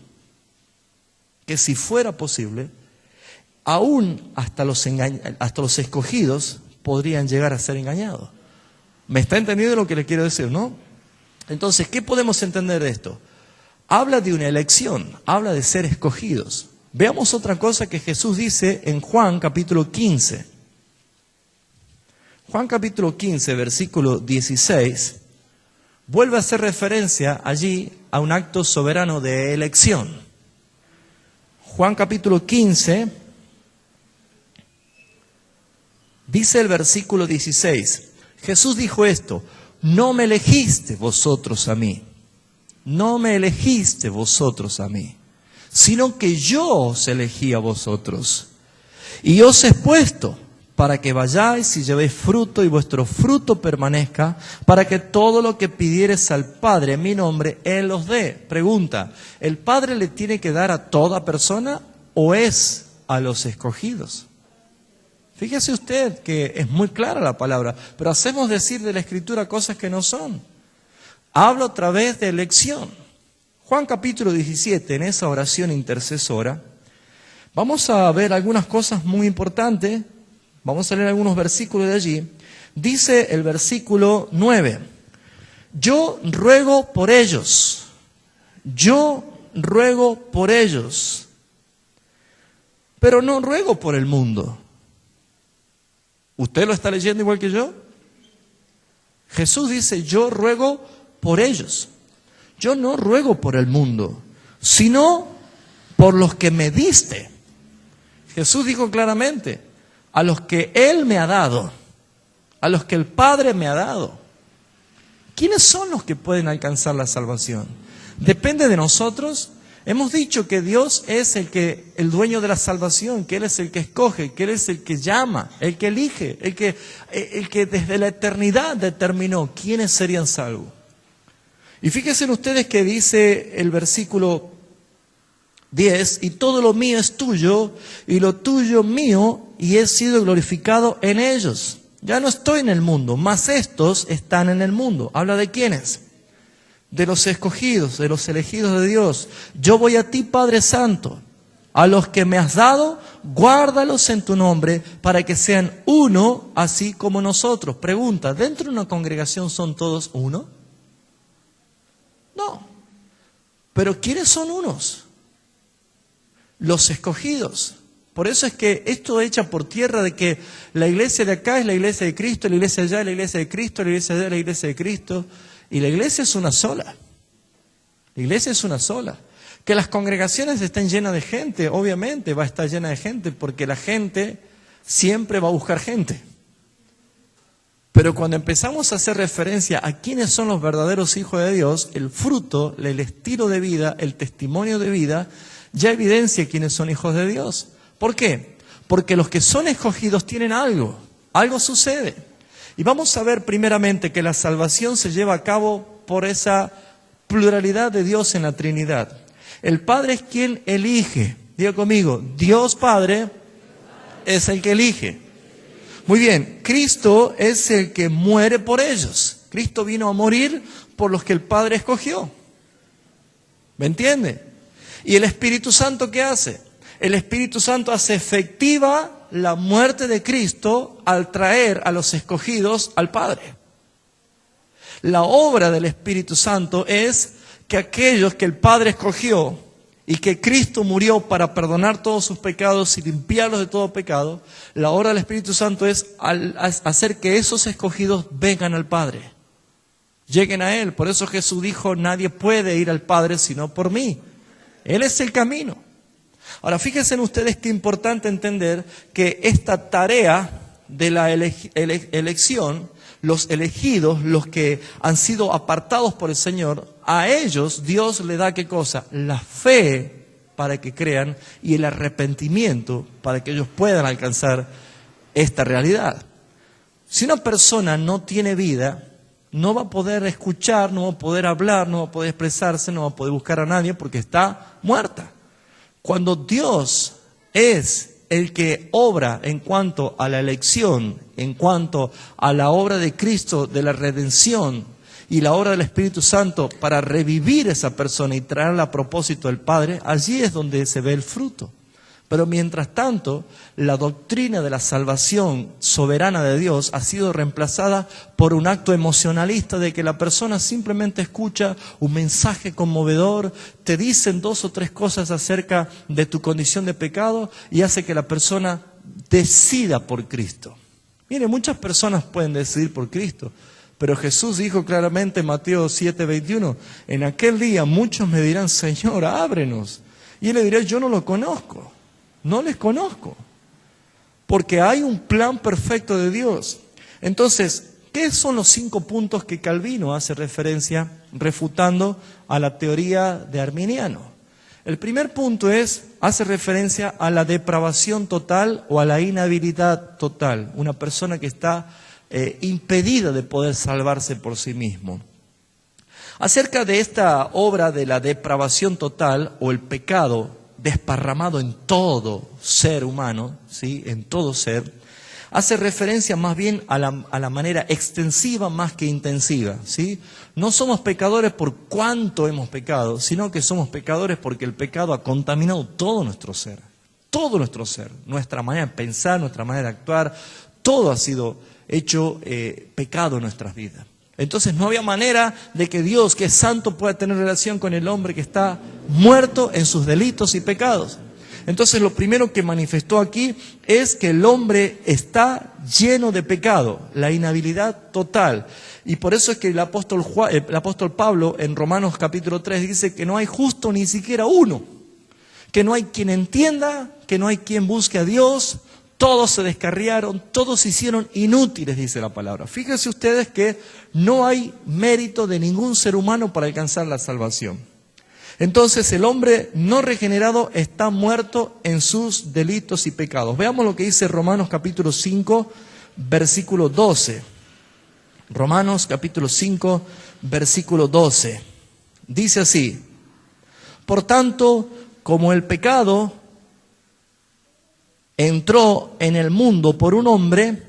aún hasta los escogidos podrían llegar a ser engañados. ¿Me está entendiendo lo que le quiero decir, no? Entonces, ¿qué podemos entender de esto? Habla de una elección, habla de ser escogidos. Veamos otra cosa que Jesús dice en Juan capítulo 15. Juan capítulo 15, versículo 16, vuelve a hacer referencia allí a un acto soberano de elección. Juan capítulo 15, dice el versículo 16, Jesús dijo esto, no me elegiste vosotros a mí. No me elegiste vosotros a mí, sino que yo os elegí a vosotros. Y os he puesto para que vayáis y llevéis fruto y vuestro fruto permanezca, para que todo lo que pidiereis al Padre en mi nombre, Él os dé. Pregunta, ¿el Padre le tiene que dar a toda persona o es a los escogidos? Fíjese usted que es muy clara la palabra, pero hacemos decir de la Escritura cosas que no son. Habla a través de elección. Juan capítulo 17, en esa oración intercesora, vamos a ver algunas cosas muy importantes. Vamos a leer algunos versículos de allí. Dice el versículo 9, yo ruego por ellos, pero no ruego por el mundo. ¿Usted lo está leyendo igual que yo? Jesús dice, yo ruego por ellos. Yo no ruego por el mundo, sino por los que me diste. Jesús dijo claramente, a los que Él me ha dado, a los que el Padre me ha dado. ¿Quiénes son los que pueden alcanzar la salvación? ¿Depende de nosotros? Hemos dicho que Dios es el dueño de la salvación, que Él es el que escoge, que Él es el que llama, el que elige, el que desde la eternidad determinó quiénes serían salvos. Y fíjense ustedes que dice el versículo 10, y todo lo mío es tuyo, y lo tuyo mío, y he sido glorificado en ellos. Ya no estoy en el mundo, mas estos están en el mundo. ¿Habla de quiénes? De los escogidos, de los elegidos de Dios. Yo voy a ti, Padre Santo, a los que me has dado, guárdalos en tu nombre, para que sean uno, así como nosotros. Pregunta, ¿dentro de una congregación son todos uno? No. Pero ¿quiénes son unos? Los escogidos. Por eso es que esto echa por tierra de que la iglesia de acá es la iglesia de Cristo, la iglesia de allá es la iglesia de Cristo, la iglesia de allá es la iglesia de Cristo. Y la iglesia es una sola. La iglesia es una sola. Que las congregaciones estén llenas de gente, obviamente va a estar llena de gente, porque la gente siempre va a buscar gente. Pero cuando empezamos a hacer referencia a quiénes son los verdaderos hijos de Dios, el fruto, el estilo de vida, el testimonio de vida, ya evidencia quiénes son hijos de Dios. ¿Por qué? Porque los que son escogidos tienen algo sucede. Y vamos a ver primeramente que la salvación se lleva a cabo por esa pluralidad de Dios en la Trinidad. El Padre es quien elige. Diga conmigo, Dios Padre es el que elige. Muy bien, Cristo es el que muere por ellos. Cristo vino a morir por los que el Padre escogió. ¿Me entiende? ¿Y el Espíritu Santo qué hace? El Espíritu Santo hace efectiva la muerte de Cristo al traer a los escogidos al Padre. La obra del Espíritu Santo es que aquellos que el Padre escogió y que Cristo murió para perdonar todos sus pecados y limpiarlos de todo pecado, la obra del Espíritu Santo es hacer que esos escogidos vengan al Padre, lleguen a Él. Por eso Jesús dijo, nadie puede ir al Padre sino por mí. Él es el camino. Ahora, fíjense ustedes qué importante entender que esta tarea de la elección, los elegidos, los que han sido apartados por el Señor, a ellos Dios le da ¿qué cosa? La fe para que crean y el arrepentimiento para que ellos puedan alcanzar esta realidad. Si una persona no tiene vida, no va a poder escuchar, no va a poder hablar, no va a poder expresarse, no va a poder buscar a nadie porque está muerta. Cuando Dios es el que obra en cuanto a la elección, en cuanto a la obra de Cristo, de la redención y la obra del Espíritu Santo para revivir esa persona y traerla a propósito del Padre, allí es donde se ve el fruto. Pero mientras tanto, la doctrina de la salvación soberana de Dios ha sido reemplazada por un acto emocionalista de que la persona simplemente escucha un mensaje conmovedor, te dicen 2 o 3 cosas acerca de tu condición de pecado y hace que la persona decida por Cristo. Mire, muchas personas pueden decidir por Cristo, pero Jesús dijo claramente en Mateo 7:21, en aquel día muchos me dirán, Señor, ábrenos. Y él le dirá, yo no lo conozco. No les conozco, porque hay un plan perfecto de Dios. Entonces, ¿qué son los 5 puntos que Calvino hace referencia refutando a la teoría de Arminiano? El primer punto hace referencia a la depravación total o a la inhabilidad total. Una persona que está impedida de poder salvarse por sí mismo. Acerca de esta obra de la depravación total o el pecado desparramado en todo ser humano, ¿sí? En todo ser, hace referencia más bien a la manera extensiva más que intensiva, ¿sí? No somos pecadores por cuánto hemos pecado, sino que somos pecadores porque el pecado ha contaminado todo nuestro ser, nuestra manera de pensar, nuestra manera de actuar, todo ha sido hecho pecado en nuestras vidas. Entonces no había manera de que Dios, que es santo, pueda tener relación con el hombre que está muerto en sus delitos y pecados. Entonces lo primero que manifestó aquí es que el hombre está lleno de pecado, la inhabilidad total. Y por eso es que el apóstol Pablo en Romanos capítulo 3 dice que no hay justo ni siquiera uno, que no hay quien entienda, que no hay quien busque a Dios. Todos se descarriaron, todos se hicieron inútiles, dice la palabra. Fíjense ustedes que no hay mérito de ningún ser humano para alcanzar la salvación. Entonces el hombre no regenerado está muerto en sus delitos y pecados. Veamos lo que dice Romanos capítulo 5, versículo 12. Romanos capítulo 5, versículo 12. Dice así, por tanto, como el pecado entró en el mundo por un hombre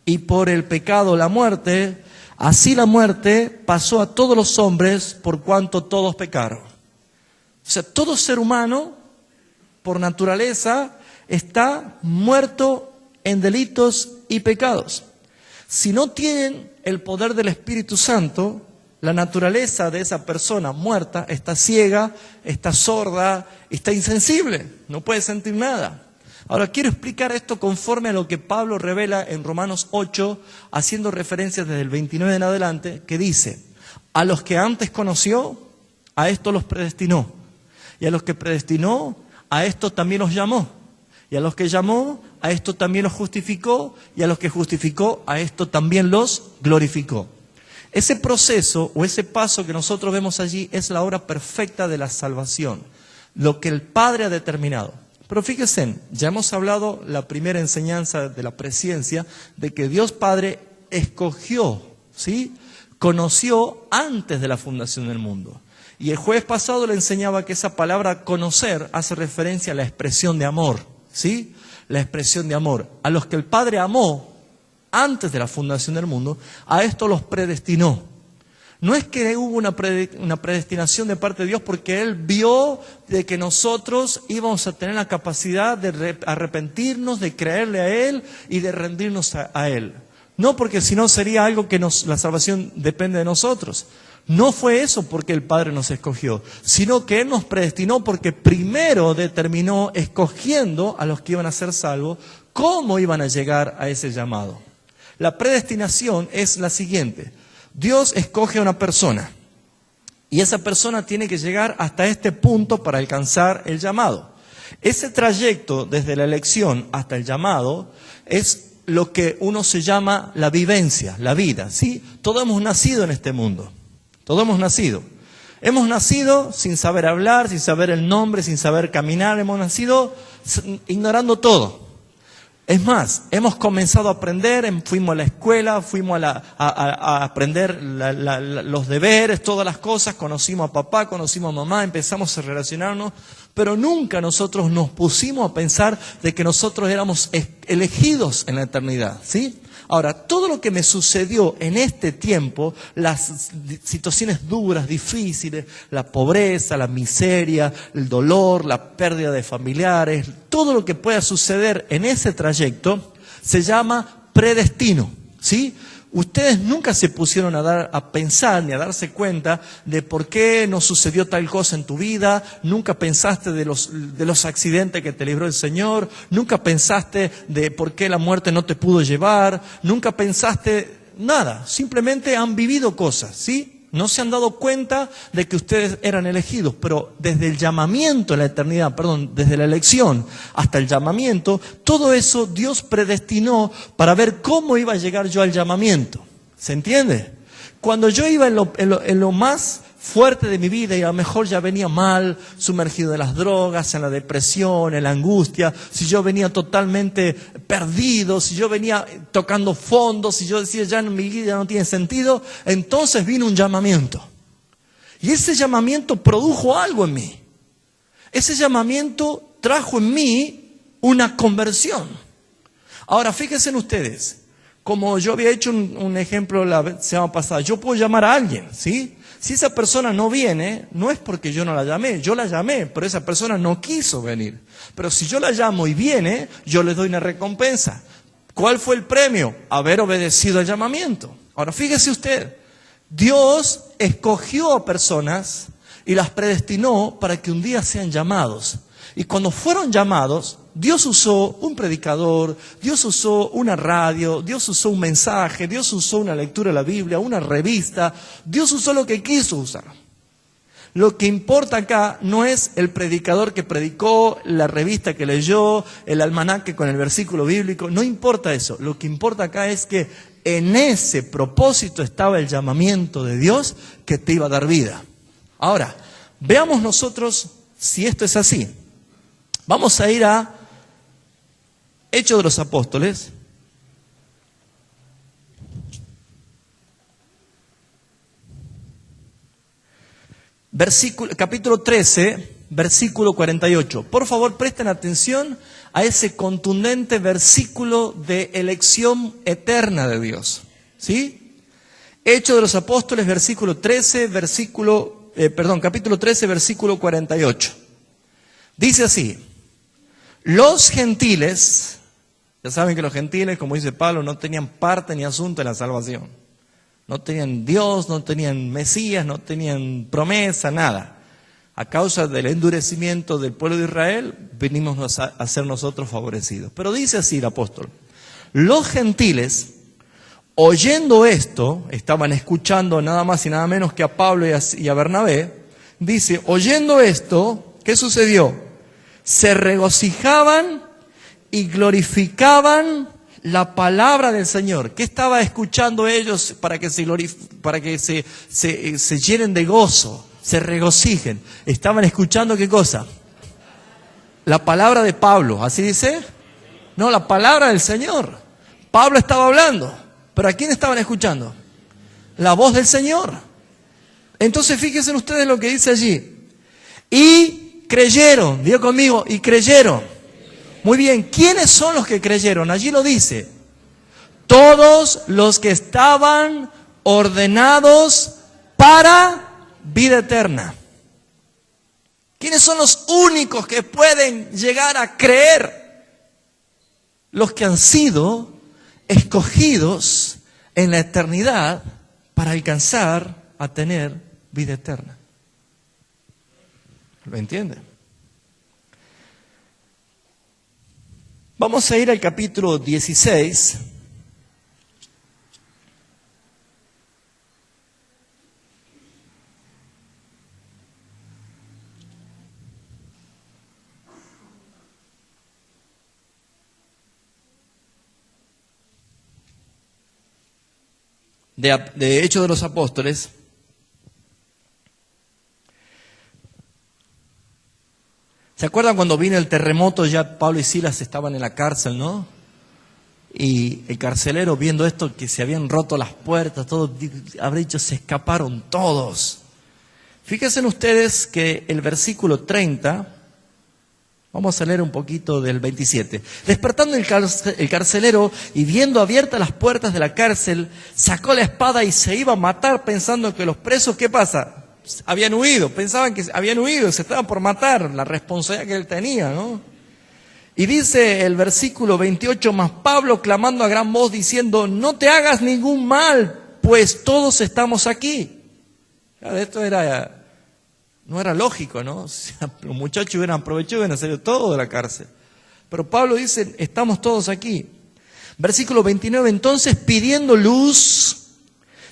y por el pecado la muerte, así la muerte pasó a todos los hombres por cuanto todos pecaron. O sea, todo ser humano, por naturaleza, está muerto en delitos y pecados. Si no tienen el poder del Espíritu Santo, la naturaleza de esa persona muerta está ciega, está sorda, está insensible, no puede sentir nada. Ahora, quiero explicar esto conforme a lo que Pablo revela en Romanos 8, haciendo referencias desde el 29 en adelante, que dice, a los que antes conoció, a estos los predestinó. Y a los que predestinó, a estos también los llamó. Y a los que llamó, a esto también los justificó, y a los que justificó, a esto también los glorificó. Ese proceso o ese paso que nosotros vemos allí es la obra perfecta de la salvación, lo que el Padre ha determinado. Pero fíjense, ya hemos hablado la primera enseñanza de la presciencia, de que Dios Padre escogió, ¿sí? Conoció antes de la fundación del mundo. Y el jueves pasado le enseñaba que esa palabra conocer hace referencia a la expresión de amor, ¿sí? La expresión de amor. A los que el Padre amó antes de la fundación del mundo, a esto los predestinó. No es que hubo una predestinación de parte de Dios porque Él vio de que nosotros íbamos a tener la capacidad de arrepentirnos, de creerle a Él y de rendirnos a Él. No, porque si no sería algo que la salvación depende de nosotros. No fue eso porque el Padre nos escogió, sino que Él nos predestinó porque primero determinó, escogiendo a los que iban a ser salvos, cómo iban a llegar a ese llamado. La predestinación es la siguiente. Dios escoge a una persona y esa persona tiene que llegar hasta este punto para alcanzar el llamado. Ese trayecto desde la elección hasta el llamado es lo que uno se llama la vivencia, la vida, ¿sí? Todos hemos nacido en este mundo, todos hemos nacido. Hemos nacido sin saber hablar, sin saber el nombre, sin saber caminar, hemos nacido ignorando todo. Es más, hemos comenzado a aprender, fuimos a la escuela, fuimos a aprender los deberes, todas las cosas, conocimos a papá, conocimos a mamá, empezamos a relacionarnos, pero nunca nosotros nos pusimos a pensar de que nosotros éramos elegidos en la eternidad, ¿sí? Ahora, todo lo que me sucedió en este tiempo, las situaciones duras, difíciles, la pobreza, la miseria, el dolor, la pérdida de familiares, todo lo que pueda suceder en ese trayecto se llama predestino, ¿sí? Ustedes nunca se pusieron a pensar ni a darse cuenta de por qué nos sucedió tal cosa en tu vida, nunca pensaste de los accidentes que te libró el Señor, nunca pensaste de por qué la muerte no te pudo llevar, nunca pensaste nada, simplemente han vivido cosas, ¿sí? No se han dado cuenta de que ustedes eran elegidos, pero desde el llamamiento en la eternidad, desde la elección hasta el llamamiento, todo eso Dios predestinó para ver cómo iba a llegar yo al llamamiento. ¿Se entiende? Cuando yo iba en lo más fuerte de mi vida y a lo mejor ya venía mal, sumergido en las drogas, en la depresión, en la angustia, si yo venía totalmente perdido, si yo venía tocando fondo, si yo decía ya mi vida no tiene sentido, entonces vino un llamamiento. Y ese llamamiento produjo algo en mí. Ese llamamiento trajo en mí una conversión. Ahora fíjense en ustedes, como yo había hecho un ejemplo la semana pasada, yo puedo llamar a alguien, ¿sí? Si esa persona no viene, no es porque yo no la llamé, yo la llamé, pero esa persona no quiso venir. Pero si yo la llamo y viene, yo le doy una recompensa. ¿Cuál fue el premio? Haber obedecido al llamamiento. Ahora fíjese usted, Dios escogió a personas y las predestinó para que un día sean llamados. Y cuando fueron llamados, Dios usó un predicador, Dios usó una radio, Dios usó un mensaje, Dios usó una lectura de la Biblia, una revista, Dios usó lo que quiso usar. Lo que importa acá no es el predicador que predicó, la revista que leyó, el almanaque con el versículo bíblico, no importa eso. Lo que importa acá es que en ese propósito estaba el llamamiento de Dios que te iba a dar vida. Ahora, veamos nosotros si esto es así. Vamos a ir a Hechos de los Apóstoles. Capítulo 13, versículo 48. Por favor, presten atención a ese contundente versículo de elección eterna de Dios. ¿Sí? Hechos de los Apóstoles, capítulo 13, versículo 48. Dice así: los gentiles, ya saben que los gentiles, como dice Pablo, no tenían parte ni asunto en la salvación. No tenían Dios, no tenían Mesías, no tenían promesa, nada. A causa del endurecimiento del pueblo de Israel, venimos a ser nosotros favorecidos. Pero dice así el apóstol: los gentiles, oyendo esto, estaban escuchando nada más y nada menos que a Pablo y a Bernabé. Dice, oyendo esto, ¿qué sucedió? Se regocijaban y glorificaban la palabra del Señor. ¿Qué estaba escuchando ellos para que se llenen de gozo, se regocijen? Estaban escuchando ¿qué cosa? La palabra de Pablo, ¿así dice? No, la palabra del Señor. Pablo estaba hablando, pero ¿a quién estaban escuchando? La voz del Señor. Entonces fíjense ustedes lo que dice allí. Y creyeron, diga conmigo, y creyeron. Muy bien, ¿quiénes son los que creyeron? Allí lo dice. Todos los que estaban ordenados para vida eterna. ¿Quiénes son los únicos que pueden llegar a creer? Los que han sido escogidos en la eternidad para alcanzar a tener vida eterna. ¿Lo entienden? Vamos a ir al capítulo 16. De Hechos de los Apóstoles. ¿Se acuerdan cuando vino el terremoto? Ya Pablo y Silas estaban en la cárcel, ¿no? Y el carcelero, viendo esto, que se habían roto las puertas, todo, habrá dicho, se escaparon todos. Fíjense ustedes que el versículo 30, vamos a leer un poquito del 27. Despertando el carcelero y viendo abiertas las puertas de la cárcel, sacó la espada y se iba a matar pensando que los presos, ¿qué pasa? Habían huido, pensaban que habían huido, se estaban por matar, la responsabilidad que él tenía, ¿no? Y dice el versículo 28, mas Pablo clamando a gran voz diciendo, no te hagas ningún mal, pues todos estamos aquí. Claro, esto no era lógico, ¿no? O sea, los muchachos hubieran aprovechado y hubieran salido todos de la cárcel. Pero Pablo dice, estamos todos aquí. Versículo 29, entonces pidiendo luz,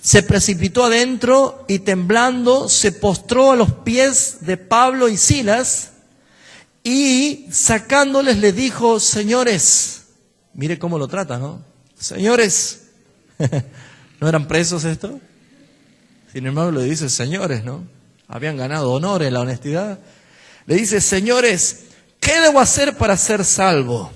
se precipitó adentro y temblando se postró a los pies de Pablo y Silas y sacándoles le dijo, señores, mire cómo lo trata, ¿no? Señores, ¿no eran presos estos? Sin embargo le dice señores, ¿no? Habían ganado honor en la honestidad. Le dice, señores, ¿qué debo hacer para ser salvo?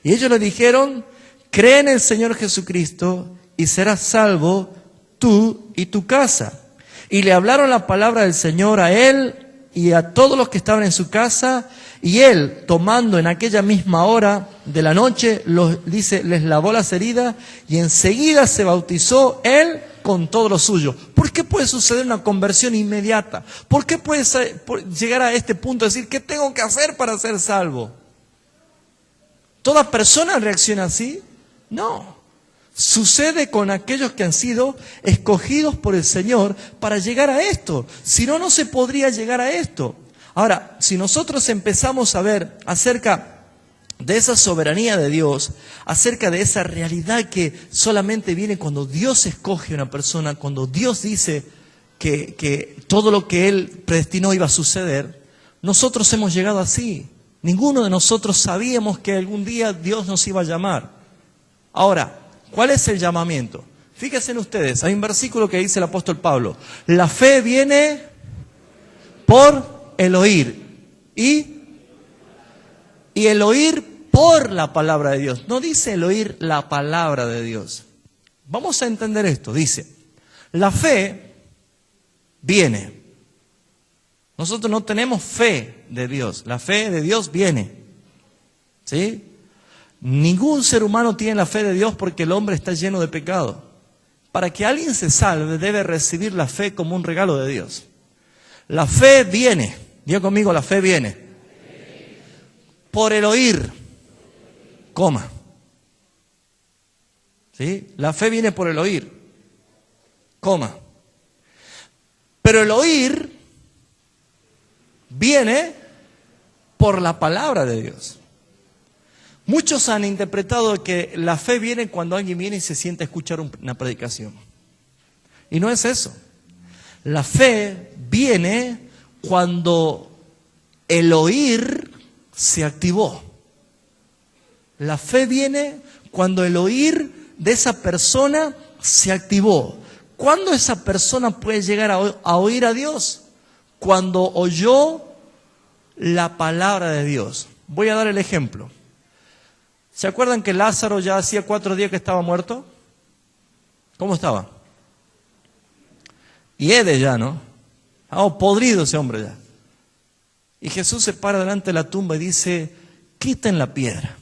Y ellos le dijeron, cree en el Señor Jesucristo y serás salvo tú y tu casa. Y le hablaron la palabra del Señor a él y a todos los que estaban en su casa. Y él, tomando en aquella misma hora de la noche, les lavó las heridas y enseguida se bautizó él con todo lo suyo. ¿Por qué puede suceder una conversión inmediata? ¿Por qué puede llegar a este punto de decir, ¿qué tengo que hacer para ser salvo? ¿Toda persona reacciona así? No. Sucede con aquellos que han sido escogidos por el Señor para llegar a esto. Si no, no se podría llegar a esto. Ahora, si nosotros empezamos a ver acerca de esa soberanía de Dios, acerca de esa realidad que solamente viene cuando Dios escoge a una persona, cuando Dios dice que todo lo que Él predestinó iba a suceder, nosotros hemos llegado así. Ninguno de nosotros sabíamos que algún día Dios nos iba a llamar. Ahora, ¿cuál es el llamamiento? Fíjense ustedes, hay un versículo que dice el apóstol Pablo, la fe viene por el oír y el oír por la palabra de Dios. No dice el oír la palabra de Dios. Vamos a entender esto, dice, la fe viene. Nosotros no tenemos fe de Dios, la fe de Dios viene. ¿Sí? Ningún ser humano tiene la fe de Dios porque el hombre está lleno de pecado. Para que alguien se salve debe recibir la fe como un regalo de Dios. La fe viene, diga conmigo, la fe viene. Por el oír, coma. ¿Sí? La fe viene por el oír, coma. Pero el oír viene por la palabra de Dios. Muchos han interpretado que la fe viene cuando alguien viene y se sienta a escuchar una predicación. Y no es eso. La fe viene cuando el oír se activó. La fe viene cuando el oír de esa persona se activó. ¿Cuándo esa persona puede llegar a oír a Dios? Cuando oyó la palabra de Dios. Voy a dar el ejemplo. ¿Se acuerdan que Lázaro ya hacía 4 días que estaba muerto? ¿Cómo estaba? Hiede ya, ¿no? Podrido ese hombre ya. Y Jesús se para delante de la tumba y dice, quiten la piedra.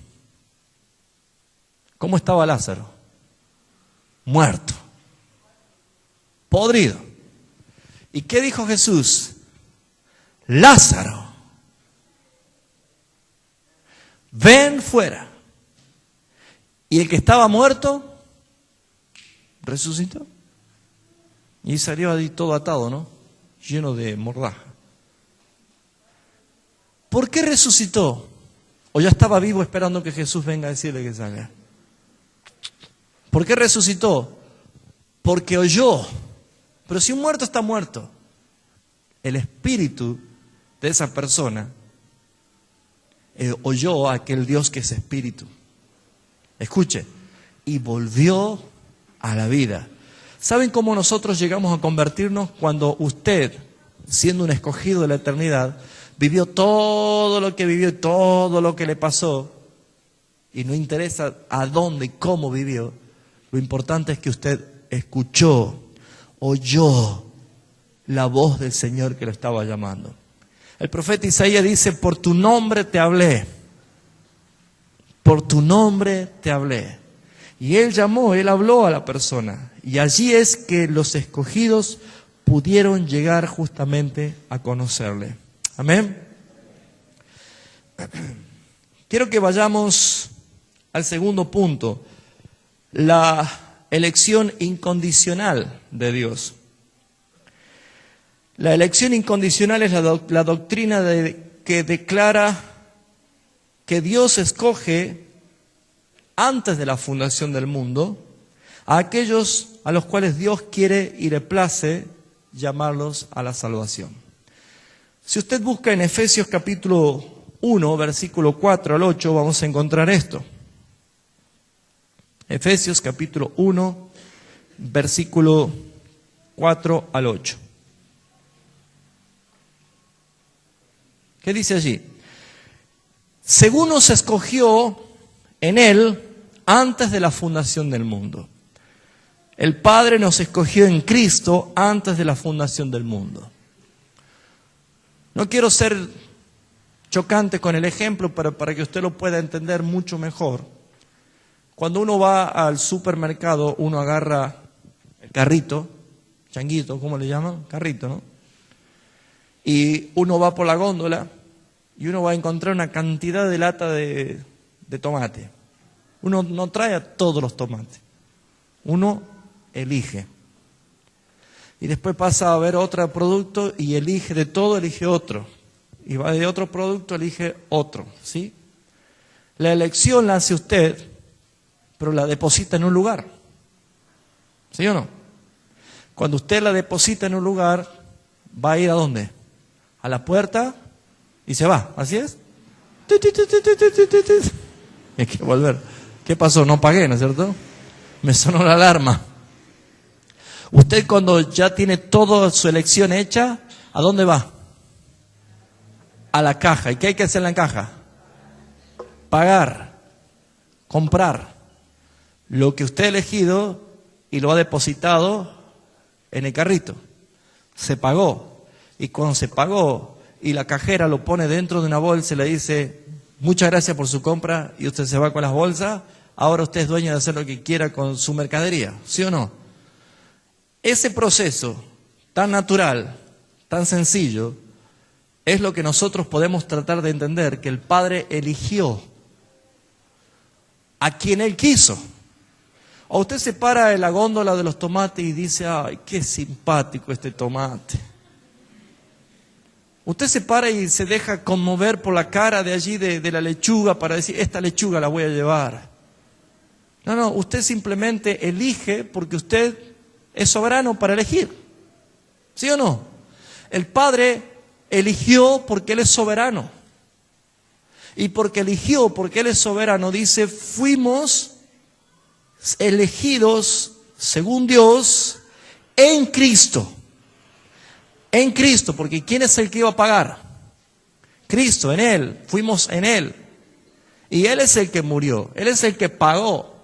¿Cómo estaba Lázaro? Muerto. Podrido. ¿Y qué dijo Jesús? Lázaro, ven fuera. Y el que estaba muerto, resucitó. Y salió allí todo atado, ¿no? Lleno de mordaja. ¿Por qué resucitó? ¿O ya estaba vivo esperando que Jesús venga a decirle que salga? ¿Por qué resucitó? Porque oyó. Pero si un muerto está muerto, el espíritu de esa persona oyó a aquel Dios que es espíritu. Escuche, y volvió a la vida. ¿Saben cómo nosotros llegamos a convertirnos? Cuando usted, siendo un escogido de la eternidad, vivió todo lo que vivió y todo lo que le pasó, y no interesa a dónde y cómo vivió, lo importante es que usted escuchó, oyó la voz del Señor que lo estaba llamando. El profeta Isaías dice, por tu nombre te hablé, por tu nombre te hablé. Y él llamó, él habló a la persona. Y allí es que los escogidos pudieron llegar justamente a conocerle. Amén. Quiero que vayamos al segundo punto, la elección incondicional de Dios. La elección incondicional es la doctrina que declara que Dios escoge antes de la fundación del mundo a aquellos a los cuales Dios quiere y le place llamarlos a la salvación. Si usted busca en Efesios capítulo 1, versículo 4 al 8, vamos a encontrar esto. Efesios capítulo 1, versículo 4 al 8. ¿Qué dice allí? Según nos escogió en Él antes de la fundación del mundo. El Padre nos escogió en Cristo antes de la fundación del mundo. No quiero ser chocante con el ejemplo, pero para que usted lo pueda entender mucho mejor. Cuando uno va al supermercado, uno agarra el carrito, changuito, ¿cómo le llaman? Carrito, ¿no? Y uno va por la góndola y uno va a encontrar una cantidad de lata de tomate. Uno no trae a todos los tomates. Uno elige. Y después pasa a ver otro producto y elige de todo, elige otro. Y va de otro producto, elige otro, ¿sí? La elección la hace usted, pero la deposita en un lugar. ¿Sí o no? Cuando usted la deposita en un lugar, ¿va a ir a dónde? A la puerta y se va, ¿así es? Hay que volver. ¿Qué pasó? No pagué, ¿no es cierto? Me sonó la alarma. Usted cuando ya tiene toda su elección hecha, ¿a dónde va? A la caja. ¿Y qué hay que hacer en la caja? Pagar, comprar lo que usted ha elegido y lo ha depositado en el carrito. Se pagó. Y cuando se pagó y la cajera lo pone dentro de una bolsa y le dice, muchas gracias por su compra, y usted se va con las bolsas, ahora usted es dueño de hacer lo que quiera con su mercadería, ¿sí o no? Ese proceso tan natural, tan sencillo, es lo que nosotros podemos tratar de entender, que el Padre eligió a quien Él quiso. O usted se para en la góndola de los tomates y dice, ay, qué simpático este tomate. Usted se para y se deja conmover por la cara de allí de la lechuga para decir, esta lechuga la voy a llevar. No, usted simplemente elige porque usted es soberano para elegir. ¿Sí o no? El Padre eligió porque Él es soberano. Y porque eligió, porque Él es soberano, dice, fuimos elegidos según Dios en Cristo. En Cristo, porque ¿quién es el que iba a pagar? Cristo, en Él, fuimos en Él. Y Él es el que murió, Él es el que pagó.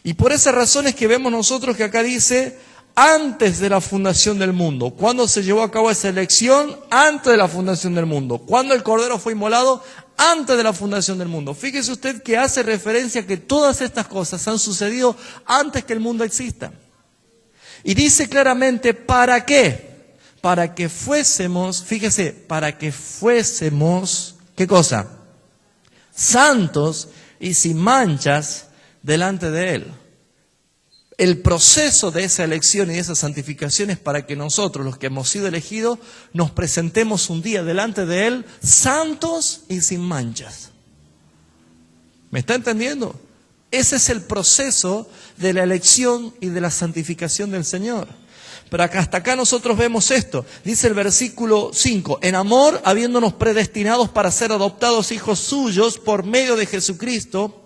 Y por esa razón es que vemos nosotros que acá dice, antes de la fundación del mundo. ¿Cuándo se llevó a cabo esa elección? Antes de la fundación del mundo. ¿Cuándo el Cordero fue inmolado? Antes de la fundación del mundo. Fíjese usted que hace referencia a que todas estas cosas han sucedido antes que el mundo exista. Y dice claramente, ¿para qué? Para que fuésemos, fíjese, para que fuésemos, ¿qué cosa? Santos y sin manchas delante de Él. El proceso de esa elección y de esa santificación es para que nosotros, los que hemos sido elegidos, nos presentemos un día delante de Él, santos y sin manchas. ¿Me está entendiendo? Ese es el proceso de la elección y de la santificación del Señor. Pero hasta acá nosotros vemos esto. Dice el versículo 5, en amor, habiéndonos predestinados para ser adoptados hijos suyos por medio de Jesucristo,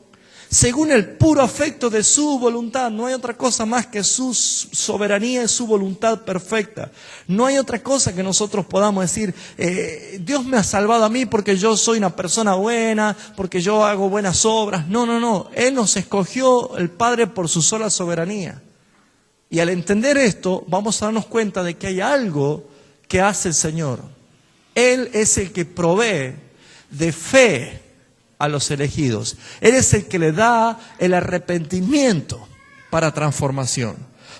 según el puro afecto de su voluntad. No hay otra cosa más que su soberanía y su voluntad perfecta. No hay otra cosa que nosotros podamos decir, Dios me ha salvado a mí porque yo soy una persona buena, porque yo hago buenas obras. No. Él nos escogió, el Padre, por su sola soberanía. Y al entender esto, vamos a darnos cuenta de que hay algo que hace el Señor. Él es el que provee de fe a los elegidos. Él es el que le da el arrepentimiento para transformación.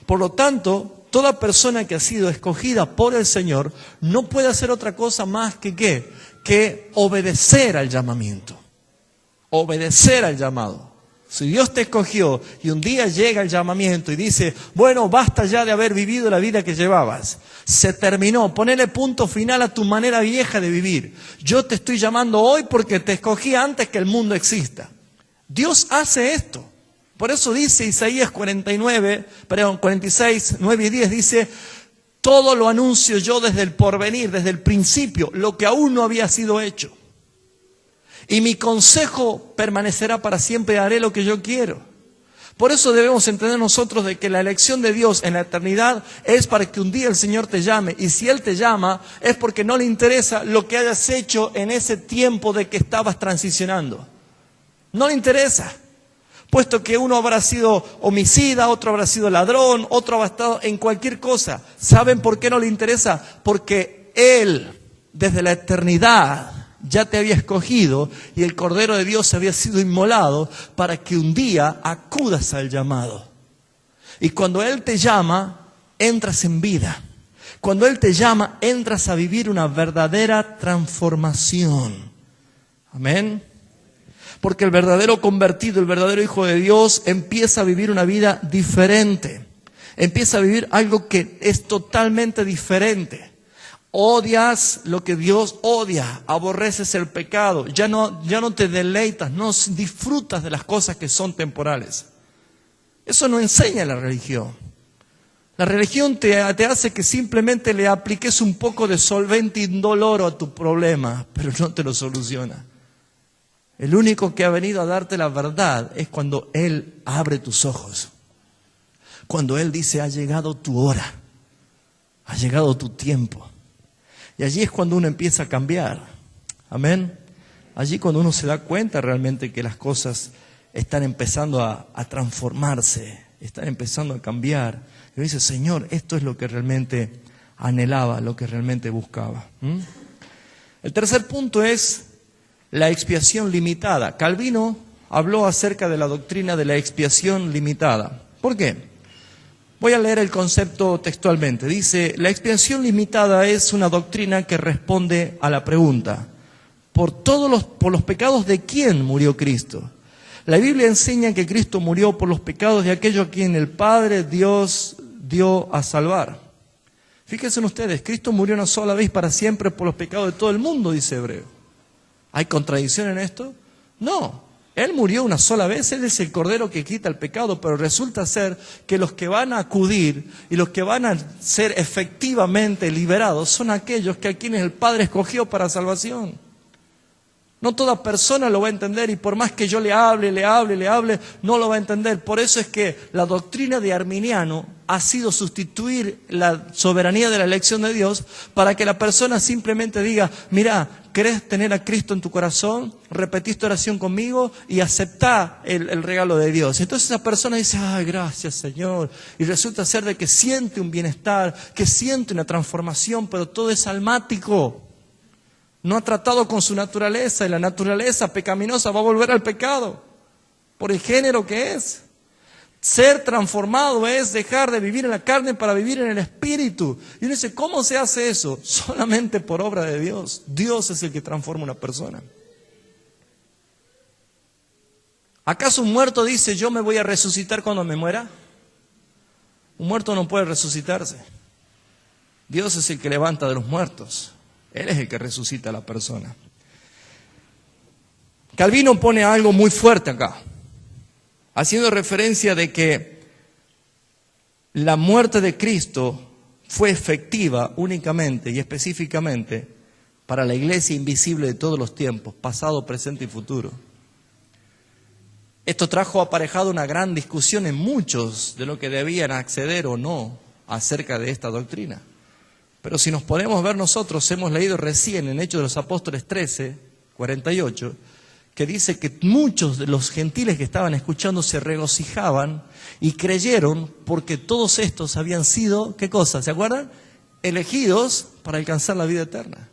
Por lo tanto, toda persona que ha sido escogida por el Señor no puede hacer otra cosa más que ¿qué? Que obedecer al llamamiento. Obedecer al llamado. Si Dios te escogió y un día llega el llamamiento y dice, bueno, basta ya de haber vivido la vida que llevabas. Se terminó, ponele punto final a tu manera vieja de vivir. Yo te estoy llamando hoy porque te escogí antes que el mundo exista. Dios hace esto. Por eso dice Isaías 46, 9 y 10, dice, todo lo anuncio yo desde el porvenir, desde el principio, lo que aún no había sido hecho. Y mi consejo permanecerá para siempre, haré lo que yo quiero. Por eso debemos entender nosotros de que la elección de Dios en la eternidad es para que un día el Señor te llame. Y si Él te llama es porque no le interesa lo que hayas hecho en ese tiempo de que estabas transicionando. No le interesa. Puesto que uno habrá sido homicida, otro habrá sido ladrón, otro habrá estado en cualquier cosa. ¿Saben por qué no le interesa? Porque Él, desde la eternidad, ya te había escogido y el Cordero de Dios había sido inmolado para que un día acudas al llamado. Y cuando Él te llama, entras en vida. Cuando Él te llama, entras a vivir una verdadera transformación. Amén. Porque el verdadero convertido, el verdadero hijo de Dios, empieza a vivir una vida diferente. Empieza a vivir algo que es totalmente diferente. Odias lo que Dios odia, aborreces el pecado, ya no te deleitas, no disfrutas de las cosas que son temporales. Eso no enseña la religión. La religión te hace que simplemente le apliques un poco de solvente indoloro a tu problema, pero no te lo soluciona. El único que ha venido a darte la verdad es cuando Él abre tus ojos. Cuando Él dice, ha llegado tu hora, ha llegado tu tiempo. Y allí es cuando uno empieza a cambiar. Amén. Allí cuando uno se da cuenta realmente que las cosas están empezando a transformarse, están empezando a cambiar. Y dice, Señor, esto es lo que realmente anhelaba, lo que realmente buscaba. El tercer punto es la expiación limitada. Calvino habló acerca de la doctrina de la expiación limitada. ¿Por qué? Voy a leer el concepto textualmente. Dice, la expiación limitada es una doctrina que responde a la pregunta, por los pecados de quién murió Cristo. La Biblia enseña que Cristo murió por los pecados de aquellos a quien el Padre Dios dio a salvar. Fíjense ustedes, Cristo murió una sola vez para siempre por los pecados de todo el mundo, dice Hebreo. ¿Hay contradicción en esto? No. Él murió una sola vez, Él es el Cordero que quita el pecado, pero resulta ser que los que van a acudir y los que van a ser efectivamente liberados son aquellos que a quienes el Padre escogió para salvación. No toda persona lo va a entender y por más que yo le hable, no lo va a entender. Por eso es que la doctrina de Arminiano ha sido sustituir la soberanía de la elección de Dios para que la persona simplemente diga, mira, ¿querés tener a Cristo en tu corazón? Repetí esta oración conmigo y aceptá el regalo de Dios. Entonces esa persona dice, ay, gracias Señor. Y resulta ser de que siente un bienestar, que siente una transformación, pero todo es almático. No ha tratado con su naturaleza y la naturaleza pecaminosa va a volver al pecado por el género que es. Ser transformado es dejar de vivir en la carne para vivir en el espíritu. Y uno dice, ¿cómo se hace eso? Solamente por obra de Dios. Dios es el que transforma a una persona. ¿Acaso un muerto dice, yo me voy a resucitar cuando me muera? Un muerto no puede resucitarse. Dios es el que levanta de los muertos. Él es el que resucita a la persona. Calvino pone algo muy fuerte acá, haciendo referencia de que la muerte de Cristo fue efectiva únicamente y específicamente para la iglesia invisible de todos los tiempos, pasado, presente y futuro. Esto trajo aparejado una gran discusión en muchos de los que debían acceder o no acerca de esta doctrina. Pero si nos podemos ver nosotros, hemos leído recién en Hechos de los Apóstoles 13, 48, que dice que muchos de los gentiles que estaban escuchando se regocijaban y creyeron porque todos estos habían sido, ¿qué cosa? ¿Se acuerdan? Elegidos para alcanzar la vida eterna.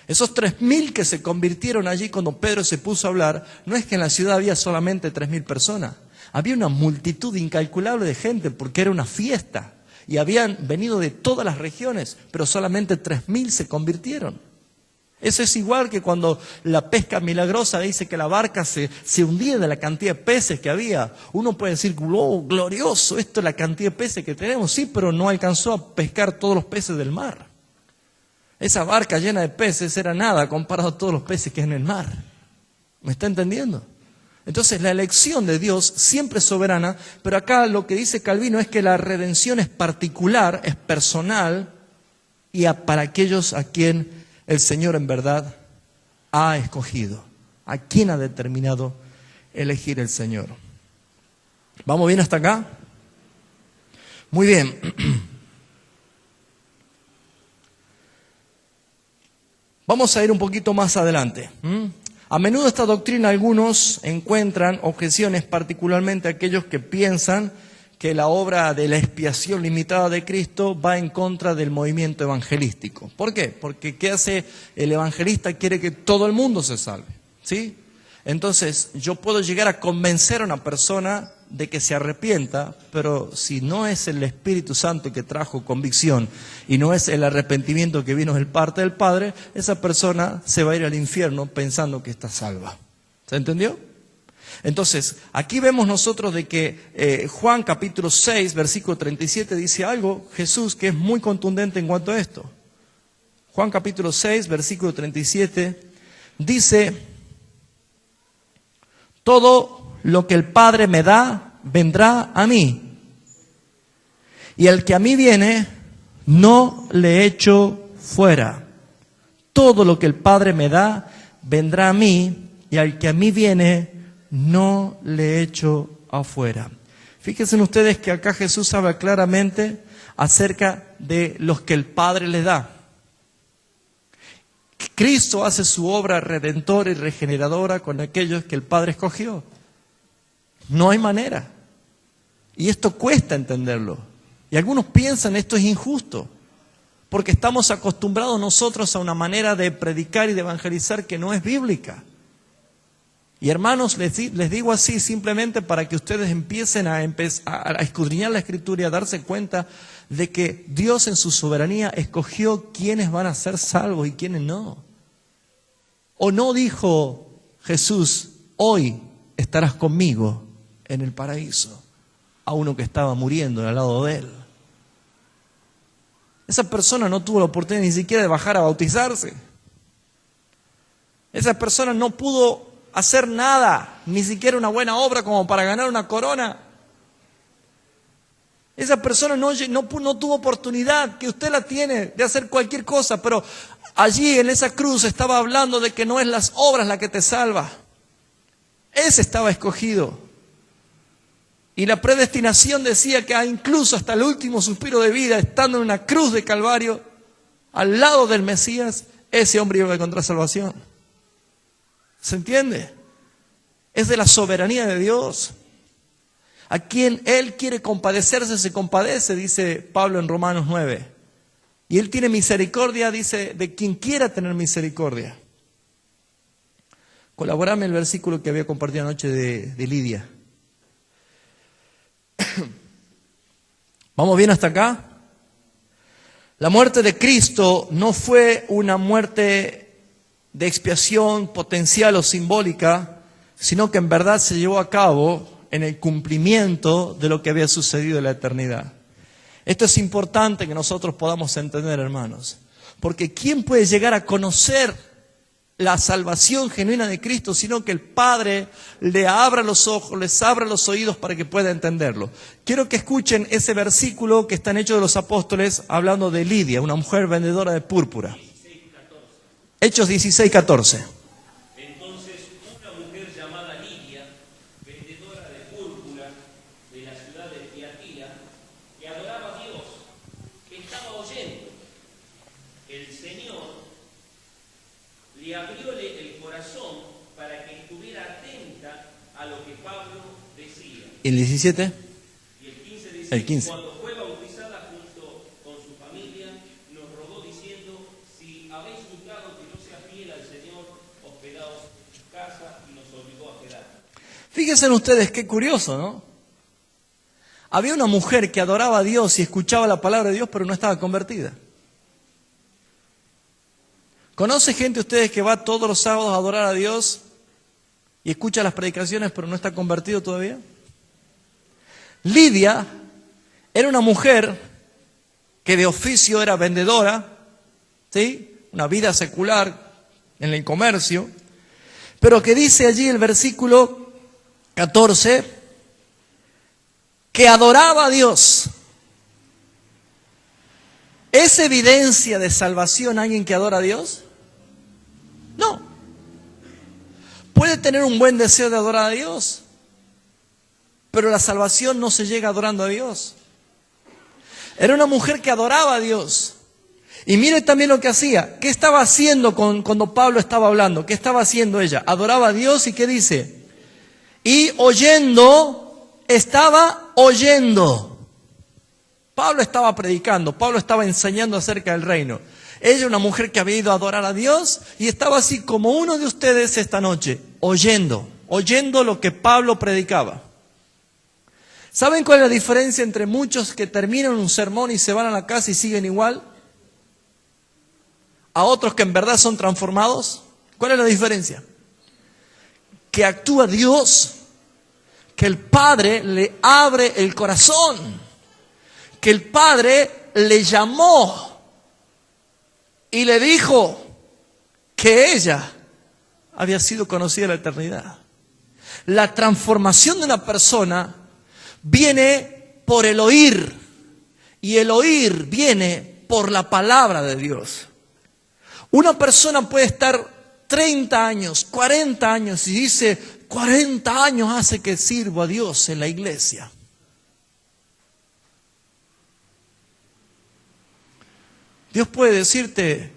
Esos 3.000 que se convirtieron allí cuando Pedro se puso a hablar, no es que en la ciudad había solamente 3.000 personas, había una multitud incalculable de gente porque era una fiesta. Y habían venido de todas las regiones, pero solamente 3.000 se convirtieron. Eso es igual que cuando la pesca milagrosa dice que la barca se hundía de la cantidad de peces que había. Uno puede decir, oh, glorioso, esto es la cantidad de peces que tenemos. Sí, pero no alcanzó a pescar todos los peces del mar. Esa barca llena de peces era nada comparado a todos los peces que hay en el mar. ¿Me está entendiendo? Entonces la elección de Dios siempre es soberana, pero acá lo que dice Calvino es que la redención es particular, es personal, y para aquellos a quien el Señor en verdad ha escogido, a quien ha determinado elegir el Señor. ¿Vamos bien hasta acá? Muy bien. Vamos a ir un poquito más adelante. A menudo esta doctrina algunos encuentran objeciones, particularmente aquellos que piensan que la obra de la expiación limitada de Cristo va en contra del movimiento evangelístico. ¿Por qué? Porque ¿qué hace el evangelista? Quiere que todo el mundo se salve, ¿sí? Entonces yo puedo llegar a convencer a una persona de que se arrepienta, pero si no es el Espíritu Santo que trajo convicción y no es el arrepentimiento que vino de parte del Padre, esa persona se va a ir al infierno pensando que está salva. ¿Se entendió? Entonces, aquí vemos nosotros de que Juan capítulo 6, versículo 37 dice algo, Jesús, que es muy contundente en cuanto a esto. Juan capítulo 6, versículo 37 dice, todo lo que el Padre me da, vendrá a mí. Y el que a mí viene, no le echo fuera. Todo lo que el Padre me da, vendrá a mí. Y al que a mí viene, no le echo afuera. Fíjense ustedes que acá Jesús habla claramente acerca de los que el Padre le da. Cristo hace su obra redentora y regeneradora con aquellos que el Padre escogió. No hay manera. Y esto cuesta entenderlo. Y algunos piensan esto es injusto, porque estamos acostumbrados nosotros a una manera de predicar y de evangelizar que no es bíblica. Y hermanos, les digo así simplemente para que ustedes empiecen a escudriñar la Escritura y a darse cuenta de que Dios en su soberanía escogió quiénes van a ser salvos y quiénes no. ¿O no dijo Jesús, hoy estarás conmigo en el paraíso? A uno que estaba muriendo al lado de él. Esa persona no tuvo la oportunidad ni siquiera de bajar a bautizarse. Esa persona no pudo hacer nada, ni siquiera una buena obra como para ganar una corona. Esa persona no tuvo oportunidad, que usted la tiene, de hacer cualquier cosa, pero allí en esa cruz estaba hablando de que no es las obras la que te salva. Ese estaba escogido. Y la predestinación decía que incluso hasta el último suspiro de vida, estando en una cruz de Calvario, al lado del Mesías, ese hombre iba a encontrar salvación. ¿Se entiende? Es de la soberanía de Dios. A quien Él quiere compadecerse, se compadece, dice Pablo en Romanos 9. Y Él tiene misericordia, dice, de quien quiera tener misericordia. Colaborame el versículo que había compartido anoche de Lidia. ¿Vamos bien hasta acá? La muerte de Cristo no fue una muerte de expiación potencial o simbólica, sino que en verdad se llevó a cabo en el cumplimiento de lo que había sucedido en la eternidad. Esto es importante que nosotros podamos entender, hermanos, porque ¿quién puede llegar a conocer la salvación genuina de Cristo, sino que el Padre le abra los ojos, les abra los oídos para que pueda entenderlo? Quiero que escuchen ese versículo que está en Hechos de los Apóstoles, hablando de Lidia, una mujer vendedora de púrpura. Hechos 16:14. Entonces una mujer llamada Lidia, vendedora de púrpura de la ciudad de Tiatira, que adoraba a Dios, estaba oyendo. El Señor le abrió el corazón para que estuviera atenta a lo que Pablo decía. ¿Y el 17? Y el 15 dice, El 15. Cuando fue bautizada junto con su familia, nos rogó diciendo, si habéis juzgado que no sea fiel al Señor, hospedaos en su casa, y nos obligó a quedar. Fíjense ustedes qué curioso, ¿no? Había una mujer que adoraba a Dios y escuchaba la palabra de Dios, pero no estaba convertida. ¿Conoce gente ustedes que va todos los sábados a adorar a Dios y escucha las predicaciones, pero no está convertido todavía? Lidia era una mujer que de oficio era vendedora, ¿sí? Una vida secular en el comercio, pero que dice allí el versículo 14, que adoraba a Dios. ¿Es evidencia de salvación alguien que adora a Dios? No. Puede tener un buen deseo de adorar a Dios, pero la salvación no se llega adorando a Dios. Era una mujer que adoraba a Dios. Y mire también lo que hacía. ¿Qué estaba haciendo cuando Pablo estaba hablando? ¿Qué estaba haciendo ella? Adoraba a Dios y ¿qué dice? Y estaba oyendo. Pablo estaba predicando, Pablo estaba enseñando acerca del reino. Ella, una mujer que había ido a adorar a Dios y estaba así como uno de ustedes esta noche, oyendo lo que Pablo predicaba. ¿Saben cuál es la diferencia entre muchos que terminan un sermón y se van a la casa y siguen igual? A otros que en verdad son transformados. ¿Cuál es la diferencia? Que actúa Dios, que el Padre le abre el corazón, que el Padre le llamó y le dijo que ella había sido conocida en la eternidad. La transformación de una persona viene por el oír, y el oír viene por la palabra de Dios. Una persona puede estar 30 años, 40 años y dice, 40 años hace que sirvo a Dios en la iglesia. Dios puede decirte,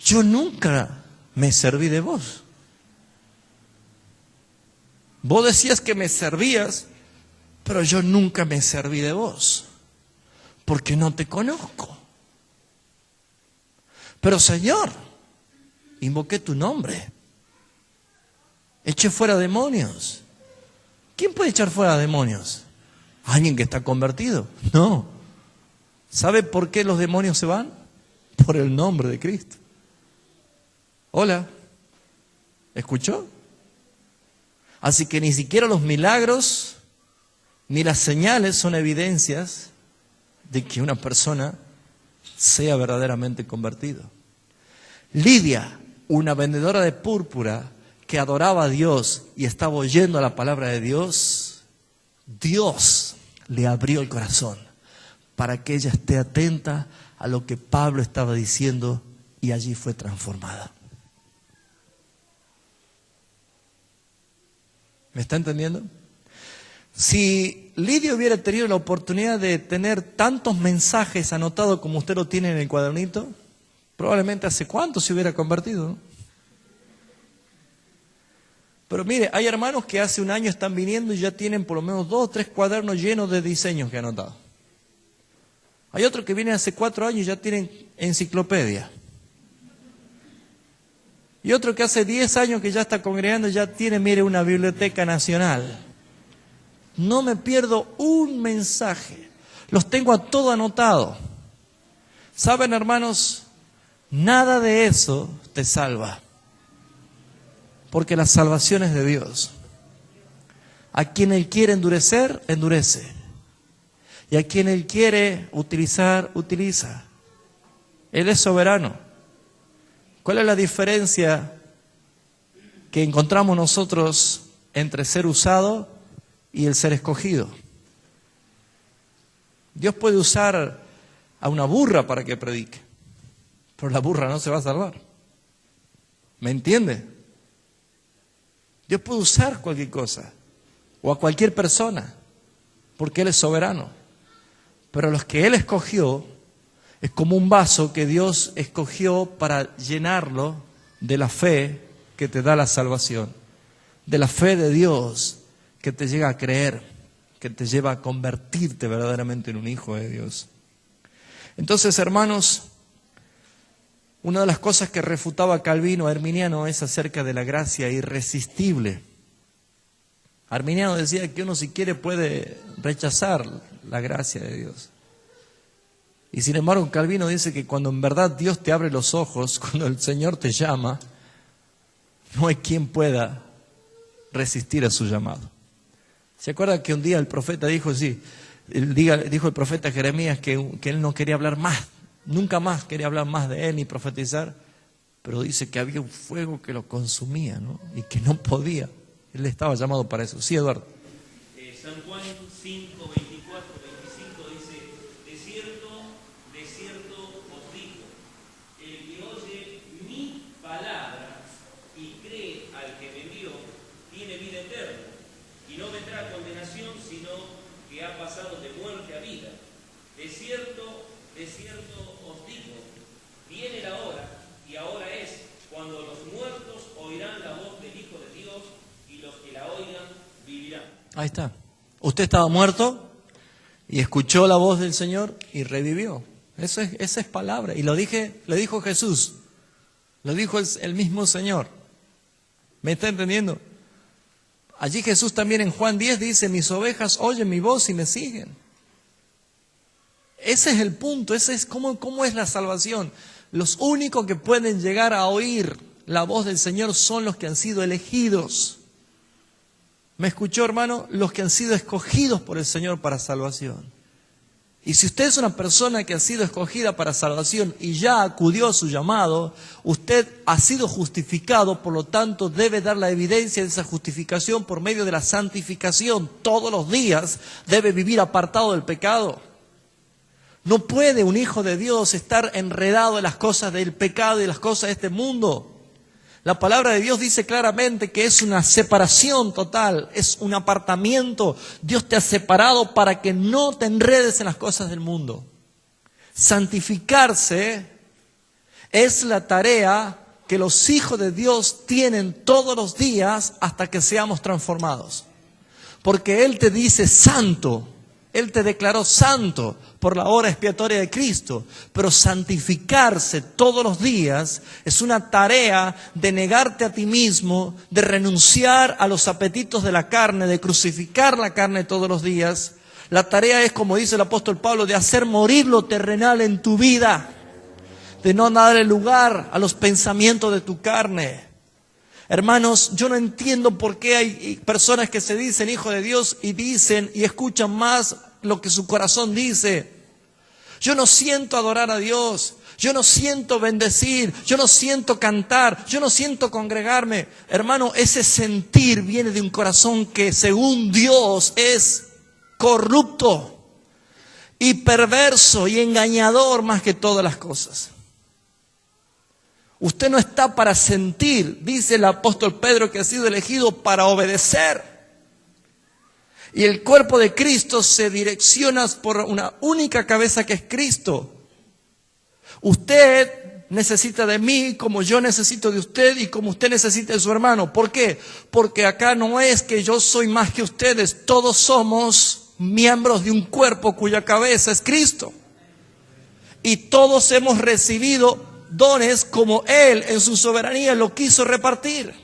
yo nunca me serví de vos. Vos decías que me servías, pero yo nunca me serví de vos, porque no te conozco. Pero Señor, invoqué tu nombre, eché fuera demonios. ¿Quién puede echar fuera demonios? ¿Alguien que está convertido? No. ¿Sabe por qué los demonios se van? Por el nombre de Cristo. Hola, ¿escuchó? Así que ni siquiera los milagros ni las señales son evidencias de que una persona sea verdaderamente convertido. Lidia, una vendedora de púrpura que adoraba a Dios y estaba oyendo la palabra de Dios, Dios le abrió el corazón. para que ella esté atenta a lo que Pablo estaba diciendo y allí fue transformada. ¿Me está entendiendo? Si Lidia hubiera tenido la oportunidad de tener tantos mensajes anotados como usted lo tiene en el cuadernito, probablemente hace cuánto se hubiera convertido, ¿no? Pero mire, hay hermanos que hace un año están viniendo y ya tienen por lo menos 2 o 3 cuadernos llenos de diseños que han anotado. Hay otros que vienen hace 4 años y ya tienen enciclopedia. Y otro que hace 10 años que ya está congregando ya tiene, mire, una biblioteca nacional. No me pierdo un mensaje. Los tengo a todo anotado. ¿Saben, hermanos? Nada de eso te salva. Porque la salvación es de Dios. A quien Él quiere endurecer, endurece. Y a quien Él quiere utilizar, utiliza. Él es soberano. ¿Cuál es la diferencia que encontramos nosotros entre ser usado y el ser escogido? Dios puede usar a una burra para que predique, pero la burra no se va a salvar. ¿Me entiende? Dios puede usar cualquier cosa o a cualquier persona porque Él es soberano. Pero los que Él escogió es como un vaso que Dios escogió para llenarlo de la fe que te da la salvación, de la fe de Dios que te llega a creer, que te lleva a convertirte verdaderamente en un hijo de Dios. Entonces, hermanos, una de las cosas que refutaba Calvino a Arminiano es acerca de la gracia irresistible. Arminiano decía que uno si quiere puede rechazar la gracia de Dios. Y sin embargo Calvino dice que cuando en verdad Dios te abre los ojos, cuando el Señor te llama, no hay quien pueda resistir a su llamado. ¿Se acuerdan que un día el profeta dijo, dijo el profeta Jeremías que él no quería hablar más, nunca más quería hablar más de él ni profetizar, pero dice que había un fuego que lo consumía, ¿no? Y que no podía. Él estaba llamado para eso. Sí, Eduardo. San Juan 5, 24, 25 dice, de cierto os digo, el que oye mi palabra y cree al que me envió, tiene vida eterna, y no vendrá a condenación, sino que ha pasado de muerte a vida. De cierto os digo, viene la hora, y ahora es, cuando los muertos oirán la voz del Hijo de Dios, y los que la oigan vivirán. Ahí está. Usted estaba muerto y escuchó la voz del Señor y revivió. Esa es palabra. Y lo dijo Jesús. Lo dijo el mismo Señor. ¿Me está entendiendo? Allí Jesús también en Juan 10 dice, mis ovejas oyen mi voz y me siguen. Ese es el punto. Ese es cómo es la salvación. Los únicos que pueden llegar a oír la voz del Señor son los que han sido elegidos. ¿Me escuchó, hermano? Los que han sido escogidos por el Señor para salvación. Y si usted es una persona que ha sido escogida para salvación y ya acudió a su llamado, usted ha sido justificado, por lo tanto debe dar la evidencia de esa justificación por medio de la santificación. Todos los días debe vivir apartado del pecado. No puede un hijo de Dios estar enredado en las cosas del pecado y las cosas de este mundo. La palabra de Dios dice claramente que es una separación total, es un apartamiento. Dios te ha separado para que no te enredes en las cosas del mundo. Santificarse es la tarea que los hijos de Dios tienen todos los días hasta que seamos transformados. Porque Él te dice santo, Él te declaró santo por la obra expiatoria de Cristo, pero santificarse todos los días es una tarea de negarte a ti mismo, de renunciar a los apetitos de la carne, de crucificar la carne todos los días. La tarea es, como dice el apóstol Pablo, de hacer morir lo terrenal en tu vida, de no darle lugar a los pensamientos de tu carne. Hermanos, yo no entiendo por qué hay personas que se dicen hijos de Dios y dicen y escuchan más lo que su corazón dice. Yo no siento adorar a Dios, yo no siento bendecir, yo no siento cantar, yo no siento congregarme. Hermano, ese sentir viene de un corazón que según Dios es corrupto. y perverso y engañador más que todas las cosas. Usted no está para sentir, dice el apóstol Pedro, que ha sido elegido para obedecer. Y el cuerpo de Cristo se direcciona por una única cabeza que es Cristo. Usted necesita de mí como yo necesito de usted y como usted necesita de su hermano. ¿Por qué? Porque acá no es que yo soy más que ustedes. Todos somos miembros de un cuerpo cuya cabeza es Cristo. Y todos hemos recibido dones como Él en su soberanía lo quiso repartir.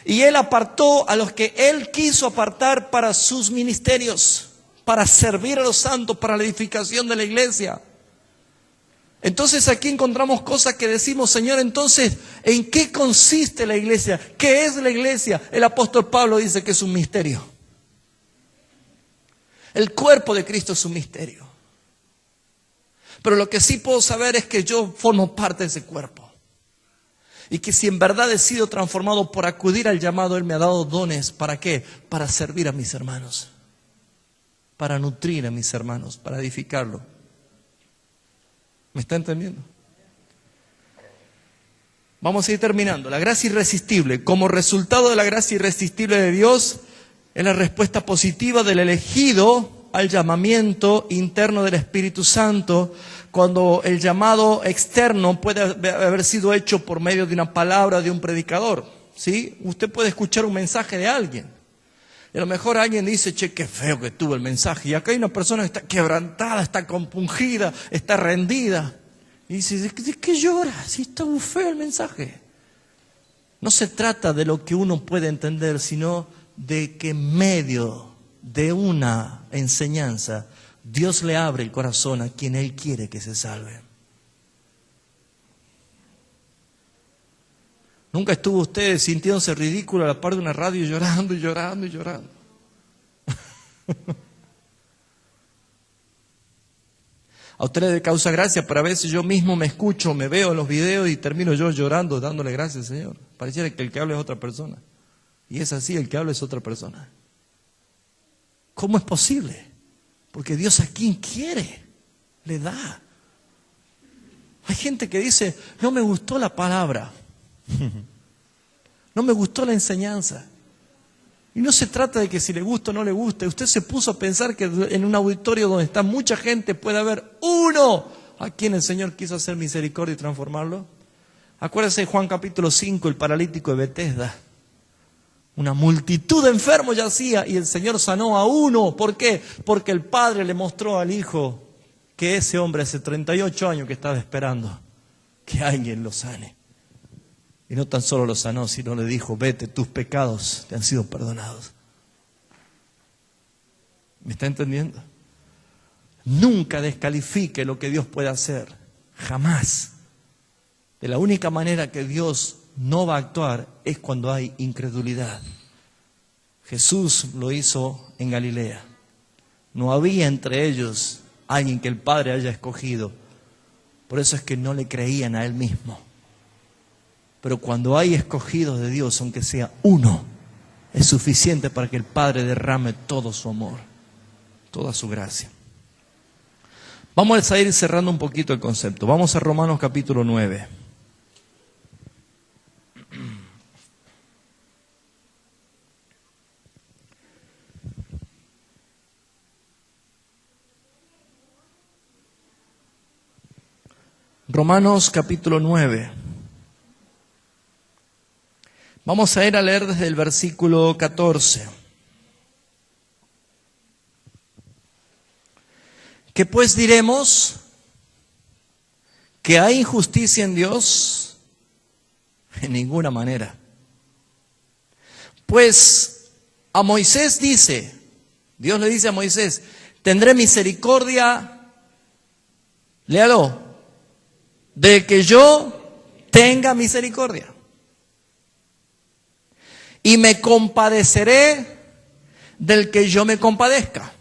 Y Él apartó a los que Él quiso apartar para sus ministerios, para servir a los santos, para la edificación de la iglesia. Entonces aquí encontramos cosas que decimos, Señor, entonces, ¿en qué consiste la iglesia? ¿Qué es la iglesia? El apóstol Pablo dice que es un misterio. El cuerpo de Cristo es un misterio. Pero lo que sí puedo saber es que yo formo parte de ese cuerpo. Y que si en verdad he sido transformado por acudir al llamado, Él me ha dado dones. ¿Para qué? Para servir a mis hermanos. Para nutrir a mis hermanos, para edificarlo. ¿Me está entendiendo? Vamos a ir terminando. La gracia irresistible. Como resultado de la gracia irresistible de Dios, es la respuesta positiva del elegido al llamamiento interno del Espíritu Santo, cuando el llamado externo puede haber sido hecho por medio de una palabra de un predicador, ¿sí? Usted puede escuchar un mensaje de alguien. Y a lo mejor alguien dice, che, qué feo que tuvo el mensaje. Y acá hay una persona que está quebrantada, está compungida, está rendida. Y dice, ¿de qué llora? Si está muy feo el mensaje. No se trata de lo que uno puede entender, sino de que en medio de una enseñanza, Dios le abre el corazón a quien Él quiere que se salve. ¿Nunca estuvo usted sintiéndose ridículo a la par de una radio llorando y llorando y llorando? A usted le causa gracia, pero a veces yo mismo me escucho, me veo en los videos y termino yo llorando, dándole gracias al Señor. Pareciera que el que habla es otra persona. Y es así, el que habla es otra persona. ¿Cómo es posible? Porque Dios a quien quiere le da. Hay gente que dice, no me gustó la palabra, no me gustó la enseñanza. Y no se trata de que si le gusta o no le guste. Usted se puso a pensar que en un auditorio donde está mucha gente puede haber uno a quien el Señor quiso hacer misericordia y transformarlo. Acuérdese de Juan capítulo 5, el paralítico de Betesda. Una multitud de enfermos yacía y el Señor sanó a uno. ¿Por qué? Porque el Padre le mostró al Hijo que ese hombre hace 38 años que estaba esperando que alguien lo sane. Y no tan solo lo sanó, sino le dijo, vete, tus pecados te han sido perdonados. ¿Me está entendiendo? Nunca descalifique lo que Dios puede hacer. Jamás. De la única manera que Dios no va a actuar es cuando hay incredulidad. Jesús lo hizo en Galilea. No había entre ellos alguien que el Padre haya escogido. Por eso es que no le creían a Él mismo. Pero cuando hay escogidos de Dios, aunque sea uno, es suficiente para que el Padre derrame todo su amor, toda su gracia. Vamos a ir cerrando un poquito el concepto. Vamos a Romanos capítulo 9. Romanos capítulo 9. Vamos a ir a leer desde el versículo 14. ¿Qué pues diremos? ¿Que hay injusticia en Dios? En ninguna manera. Pues a Moisés dice, Dios le dice a Moisés, tendré misericordia, léalo, de que yo tenga misericordia. Y me compadeceré del que yo me compadezca.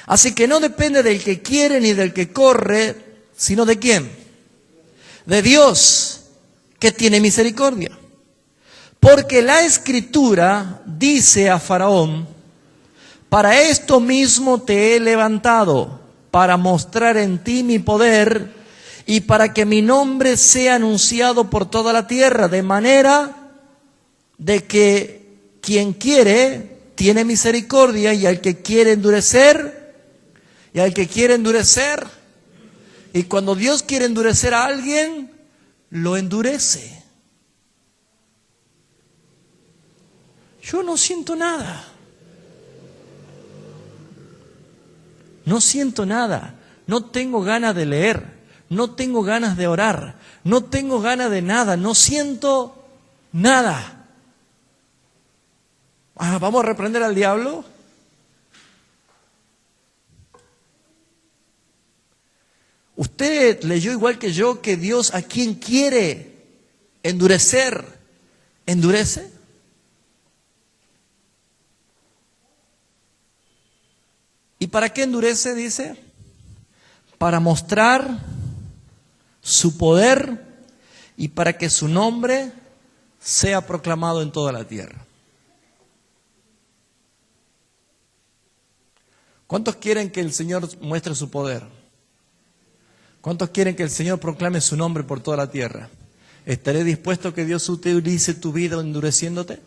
Así que no depende del que quiere ni del que corre, sino de quién. De Dios, que tiene misericordia. Porque la Escritura dice a Faraón, Para esto mismo te he levantado, para mostrar en ti mi poder y para que mi nombre sea anunciado por toda la tierra, de manera de que quien quiere tiene misericordia y al que quiere endurecer, y cuando Dios quiere endurecer a alguien, lo endurece. Yo no siento nada. No siento nada. No tengo ganas de leer. No tengo ganas de orar. No tengo ganas de nada. No siento nada. ¿Vamos a reprender al diablo? Usted leyó igual que yo que Dios a quien quiere endurecer, endurece. ¿Y para qué endurece? Dice, para mostrar su poder y para que su nombre sea proclamado en toda la tierra. ¿Cuántos quieren que el Señor muestre su poder? ¿Cuántos quieren que el Señor proclame su nombre por toda la tierra? ¿Estaré dispuesto a que Dios utilice tu vida endureciéndote?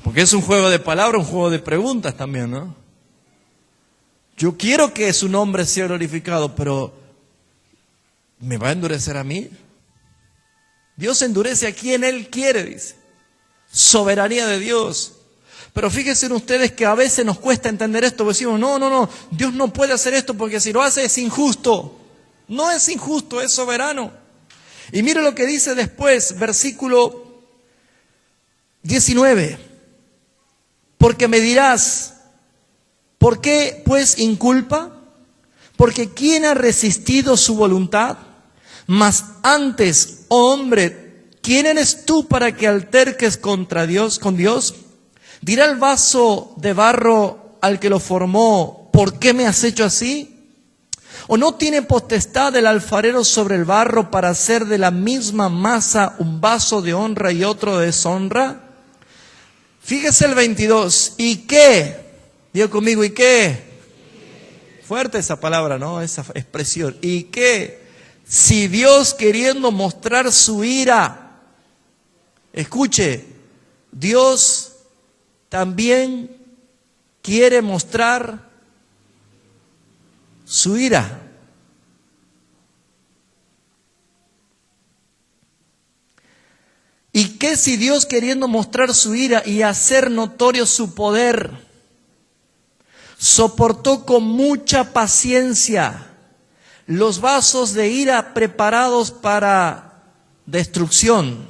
Porque es un juego de palabras, un juego de preguntas también, ¿no? Yo quiero que su nombre sea glorificado, pero ¿me va a endurecer a mí? Dios endurece a quien Él quiere, dice. Soberanía de Dios. Pero fíjense en ustedes que a veces nos cuesta entender esto, porque decimos, no, Dios no puede hacer esto porque si lo hace es injusto. No es injusto, es soberano. Y mire lo que dice después, versículo 19. Porque me dirás, ¿por qué pues inculpa? Porque ¿quién ha resistido su voluntad? Mas antes, oh hombre, ¿quién eres tú para que alterques contra Dios, con Dios? ¿Dirá el vaso de barro al que lo formó, ¿por qué me has hecho así? ¿O no tiene potestad el alfarero sobre el barro para hacer de la misma masa un vaso de honra y otro de deshonra? Fíjese el 22. ¿Y qué? Diga conmigo, ¿y qué? Fuerte esa palabra, ¿no? Esa expresión. ¿Y qué? Si Dios, queriendo mostrar su ira, escuche, Dios también quiere mostrar su ira. ¿Y qué si Dios, queriendo mostrar su ira y hacer notorio su poder, soportó con mucha paciencia los vasos de ira preparados para destrucción?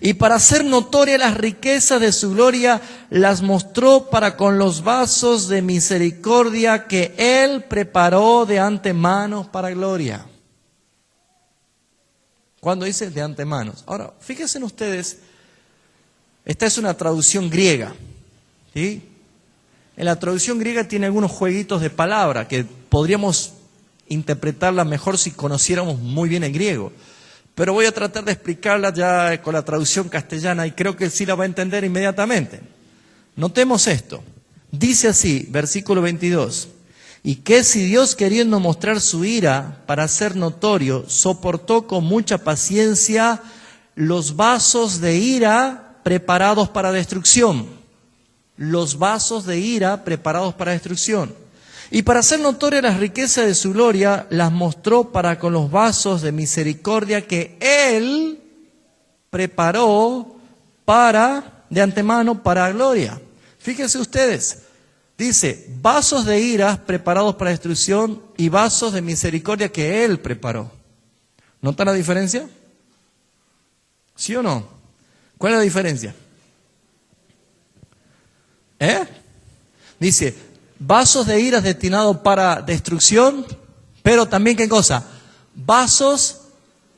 Y para hacer notorias las riquezas de su gloria, las mostró para con los vasos de misericordia que Él preparó de antemano para gloria. ¿Cuándo dice de antemano? Ahora, fíjense ustedes, esta es una traducción griega, ¿sí? En la traducción griega tiene algunos jueguitos de palabra que podríamos interpretarla mejor si conociéramos muy bien el griego. Pero voy a tratar de explicarla ya con la traducción castellana y creo que sí la va a entender inmediatamente. Notemos esto. Dice así, versículo 22. ¿Y qué si Dios, queriendo mostrar su ira para hacer notorio, soportó con mucha paciencia los vasos de ira preparados para destrucción? Los vasos de ira preparados para destrucción. Y para hacer notoria las riquezas de su gloria, las mostró para con los vasos de misericordia que Él preparó de antemano para gloria. Fíjense ustedes, dice, vasos de ira preparados para destrucción y vasos de misericordia que Él preparó. ¿Notan la diferencia? ¿Sí o no? ¿Cuál es la diferencia? Dice, vasos de ira destinados para destrucción, pero también, ¿qué cosa? Vasos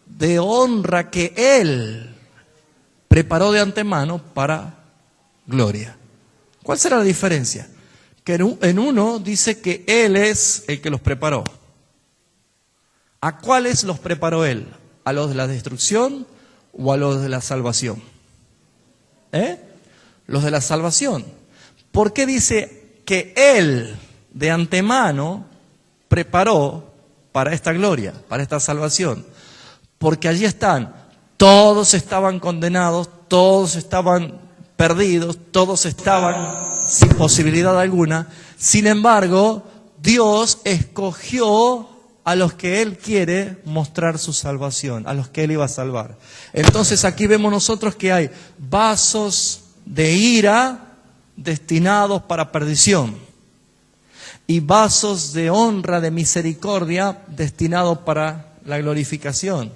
de honra que Él preparó de antemano para gloria. ¿Cuál será la diferencia? Que en uno dice que Él es el que los preparó. ¿A cuáles los preparó Él? ¿A los de la destrucción o a los de la salvación? los de la salvación. ¿Por qué dice que Él de antemano preparó para esta gloria, para esta salvación? Porque allí están, todos estaban condenados, todos estaban perdidos, todos estaban sin posibilidad alguna. Sin embargo, Dios escogió a los que Él quiere mostrar su salvación, a los que Él iba a salvar. Entonces aquí vemos nosotros que hay vasos de ira destinados para perdición y vasos de honra, de misericordia, destinados para la glorificación.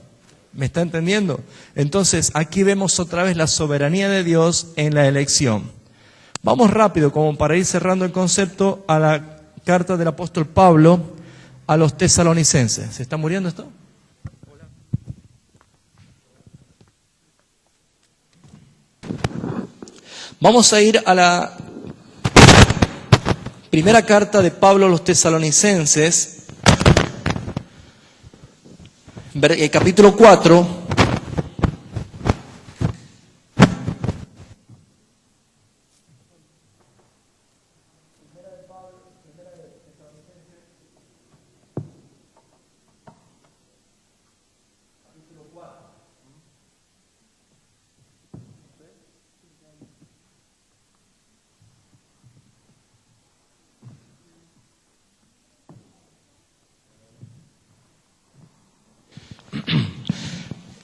¿Me está entendiendo? Entonces aquí vemos otra vez la soberanía de Dios en la elección. Vamos rápido, como para ir cerrando el concepto, a la carta del apóstol Pablo a los tesalonicenses. ¿Se está muriendo esto? Vamos a ir a la primera carta de Pablo a los tesalonicenses, capítulo 4.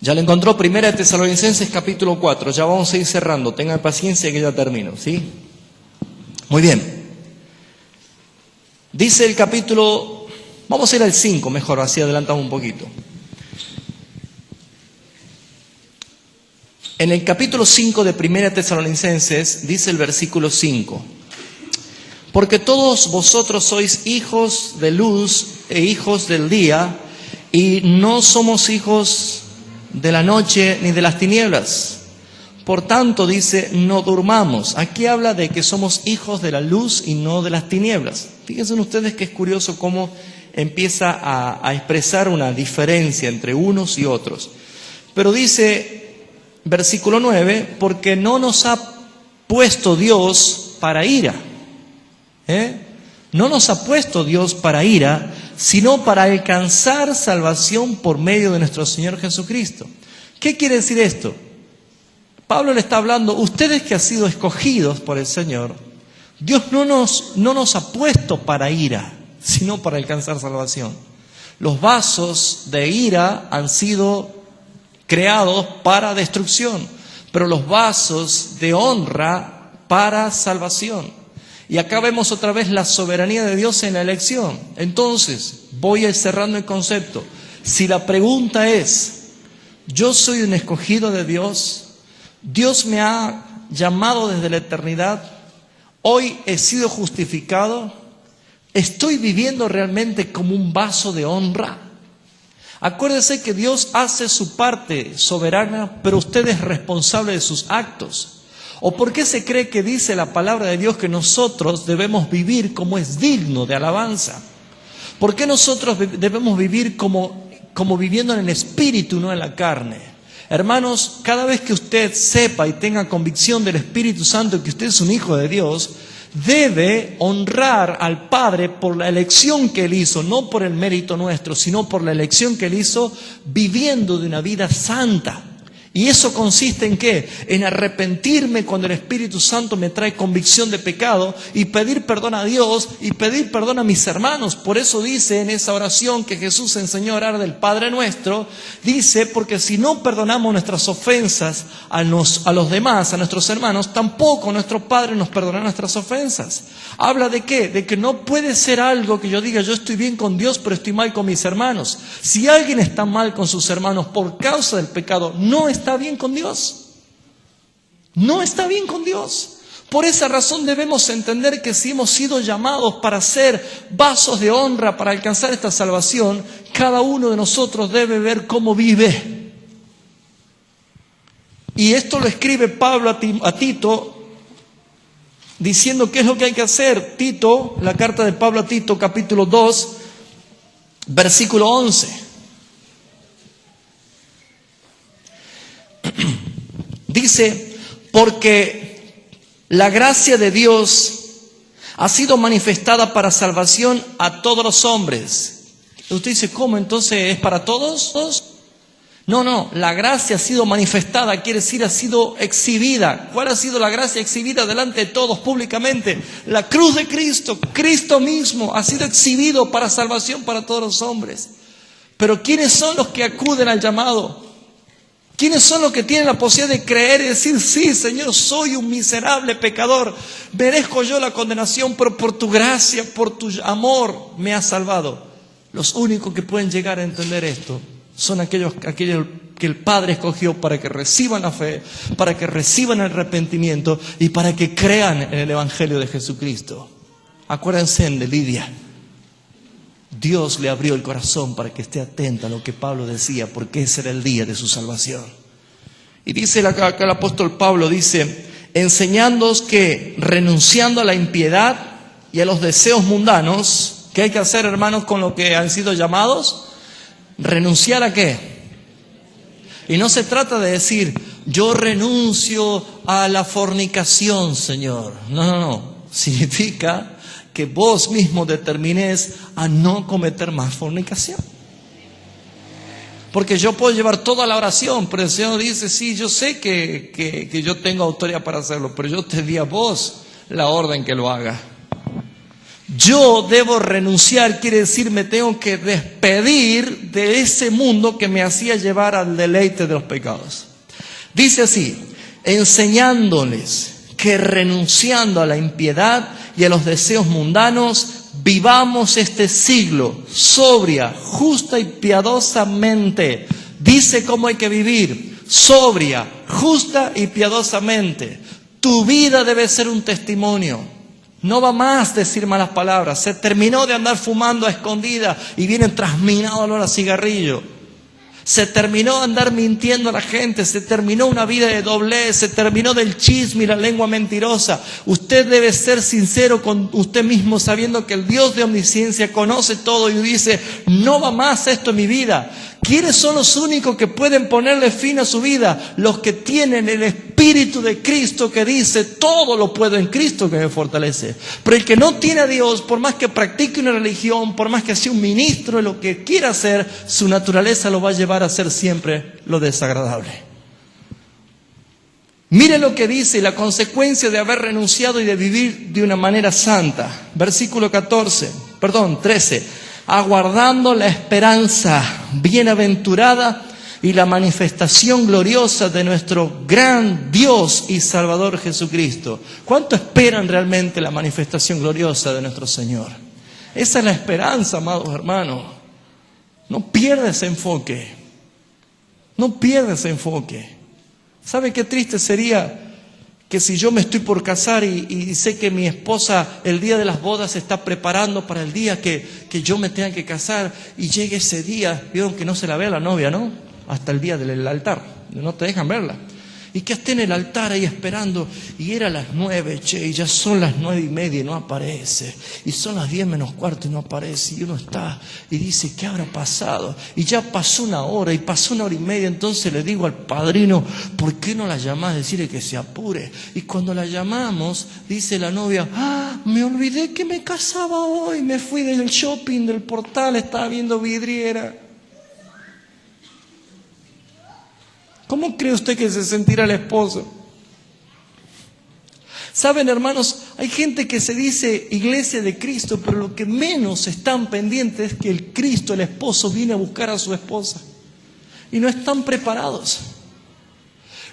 Ya lo encontró, Primera de Tesalonicenses capítulo 4. Ya vamos a ir cerrando. Tengan paciencia que ya termino, ¿sí? Muy bien. Dice el capítulo, vamos a ir al 5 mejor, así adelantamos un poquito. En el capítulo 5 de Primera de Tesalonicenses dice el versículo 5. Porque todos vosotros sois hijos de luz e hijos del día, y no somos hijos de la noche ni de las tinieblas. Por tanto, dice, no durmamos. Aquí habla de que somos hijos de la luz y no de las tinieblas. Fíjense ustedes que es curioso cómo empieza a expresar una diferencia entre unos y otros. Pero dice, versículo 9, porque no nos ha puesto Dios para ira. No nos ha puesto Dios para ira, sino para alcanzar salvación por medio de nuestro Señor Jesucristo. ¿Qué quiere decir esto? Pablo le está hablando, ustedes que han sido escogidos por el Señor, Dios no nos ha puesto para ira, sino para alcanzar salvación. Los vasos de ira han sido creados para destrucción, pero los vasos de honra para salvación. Y acá vemos otra vez la soberanía de Dios en la elección. Entonces, voy a ir cerrando el concepto. Si la pregunta es, ¿yo soy un escogido de Dios? ¿Dios me ha llamado desde la eternidad? ¿Hoy he sido justificado? ¿Estoy viviendo realmente como un vaso de honra? Acuérdese que Dios hace su parte soberana, pero usted es responsable de sus actos. ¿O por qué se cree que dice la palabra de Dios que nosotros debemos vivir como es digno de alabanza? ¿Por qué nosotros debemos vivir como viviendo en el espíritu, no en la carne? Hermanos, cada vez que usted sepa y tenga convicción del Espíritu Santo que usted es un hijo de Dios, debe honrar al Padre por la elección que Él hizo, no por el mérito nuestro, sino por la elección que Él hizo viviendo de una vida santa. ¿Y eso consiste en qué? En arrepentirme cuando el Espíritu Santo me trae convicción de pecado y pedir perdón a Dios y pedir perdón a mis hermanos. Por eso dice en esa oración que Jesús enseñó a orar del Padre Nuestro, dice, porque si no perdonamos nuestras ofensas a los demás, a nuestros hermanos, tampoco nuestro Padre nos perdonará nuestras ofensas. ¿Habla de qué? De que no puede ser algo que yo diga, yo estoy bien con Dios, pero estoy mal con mis hermanos. Si alguien está mal con sus hermanos por causa del pecado, no está bien con Dios. No está bien con Dios. Por esa razón debemos entender que si hemos sido llamados para ser vasos de honra, para alcanzar esta salvación, cada uno de nosotros debe ver cómo vive. Y esto lo escribe Pablo a Tito, diciendo qué es lo que hay que hacer. Tito, la carta de Pablo a Tito, capítulo 2, versículo 11. Dice, porque La gracia de Dios ha sido manifestada para salvación a todos los hombres. Usted dice, ¿cómo? ¿Entonces es para todos? No, la gracia ha sido manifestada, quiere decir, ha sido exhibida. ¿Cuál ha sido la gracia exhibida delante de todos públicamente? La cruz de Cristo, Cristo mismo ha sido exhibido para salvación para todos los hombres. Pero ¿quiénes son los que acuden al llamado? ¿Quiénes son los que tienen la posibilidad de creer y decir, sí, Señor, soy un miserable pecador, merezco yo la condenación, pero por tu gracia, por tu amor, me has salvado? Los únicos que pueden llegar a entender esto son aquellos que el Padre escogió para que reciban la fe, para que reciban el arrepentimiento y para que crean en el Evangelio de Jesucristo. Acuérdense de Lidia. Dios le abrió el corazón para que esté atenta a lo que Pablo decía, porque ese era el día de su salvación. Y dice acá el apóstol Pablo, dice, enseñándoos que renunciando a la impiedad y a los deseos mundanos, ¿qué hay que hacer, hermanos, con lo que han sido llamados? ¿Renunciar a qué? Y no se trata de decir, yo renuncio a la fornicación, Señor. No. Significa que vos mismo determines a no cometer más fornicación. Porque yo puedo llevar toda la oración, pero el Señor dice, sí, yo sé que yo tengo autoridad para hacerlo, pero yo te di a vos la orden que lo haga. Yo debo renunciar, quiere decir, me tengo que despedir de ese mundo que me hacía llevar al deleite de los pecados. Dice así, enseñándoles que renunciando a la impiedad y a los deseos mundanos, vivamos este siglo sobria, justa y piadosamente. Dice cómo hay que vivir, sobria, justa y piadosamente. Tu vida debe ser un testimonio. No va más decir malas palabras. Se terminó de andar fumando a escondida y viene trasminado olor a cigarrillo. Se terminó de andar mintiendo a la gente, se terminó una vida de doblez, se terminó del chisme y la lengua mentirosa. Usted debe ser sincero con usted mismo, sabiendo que el Dios de omnisciencia conoce todo y dice, no va más esto en mi vida. ¿Quiénes son los únicos que pueden ponerle fin a su vida? Los que tienen el Espíritu de Cristo que dice, todo lo puedo en Cristo que me fortalece. Pero el que no tiene a Dios, por más que practique una religión, por más que sea un ministro de lo que quiera hacer, su naturaleza lo va a llevar a hacer siempre lo desagradable. Mire lo que dice la consecuencia de haber renunciado y de vivir de una manera santa. Versículo 13. Aguardando la esperanza bienaventurada y la manifestación gloriosa de nuestro gran Dios y Salvador Jesucristo. ¿Cuánto esperan realmente la manifestación gloriosa de nuestro Señor? Esa es la esperanza, amados hermanos. No pierda ese enfoque. No pierda ese enfoque. ¿Sabe qué triste sería que si yo me estoy por casar y sé que mi esposa el día de las bodas se está preparando para el día que yo me tenga que casar y llegue ese día? Vieron que no se la ve a la novia, ¿no? Hasta el día del altar, no te dejan verla. Y que esté en el altar ahí esperando, y era las 9, y ya son las 9:30 y no aparece. Y son las 10:15 y no aparece. Y uno está y dice, ¿qué habrá pasado? Y ya pasó 1 hora y pasó 1:30. Entonces le digo al padrino, ¿por qué no la llamás? Decirle que se apure. Y cuando la llamamos, dice la novia, me olvidé que me casaba hoy. Me fui del shopping, del portal, estaba viendo vidriera. ¿Cómo cree usted que se sentirá el esposo? Saben, hermanos, hay gente que se dice iglesia de Cristo, pero lo que menos están pendientes es que el Cristo, el esposo, viene a buscar a su esposa. Y no están preparados.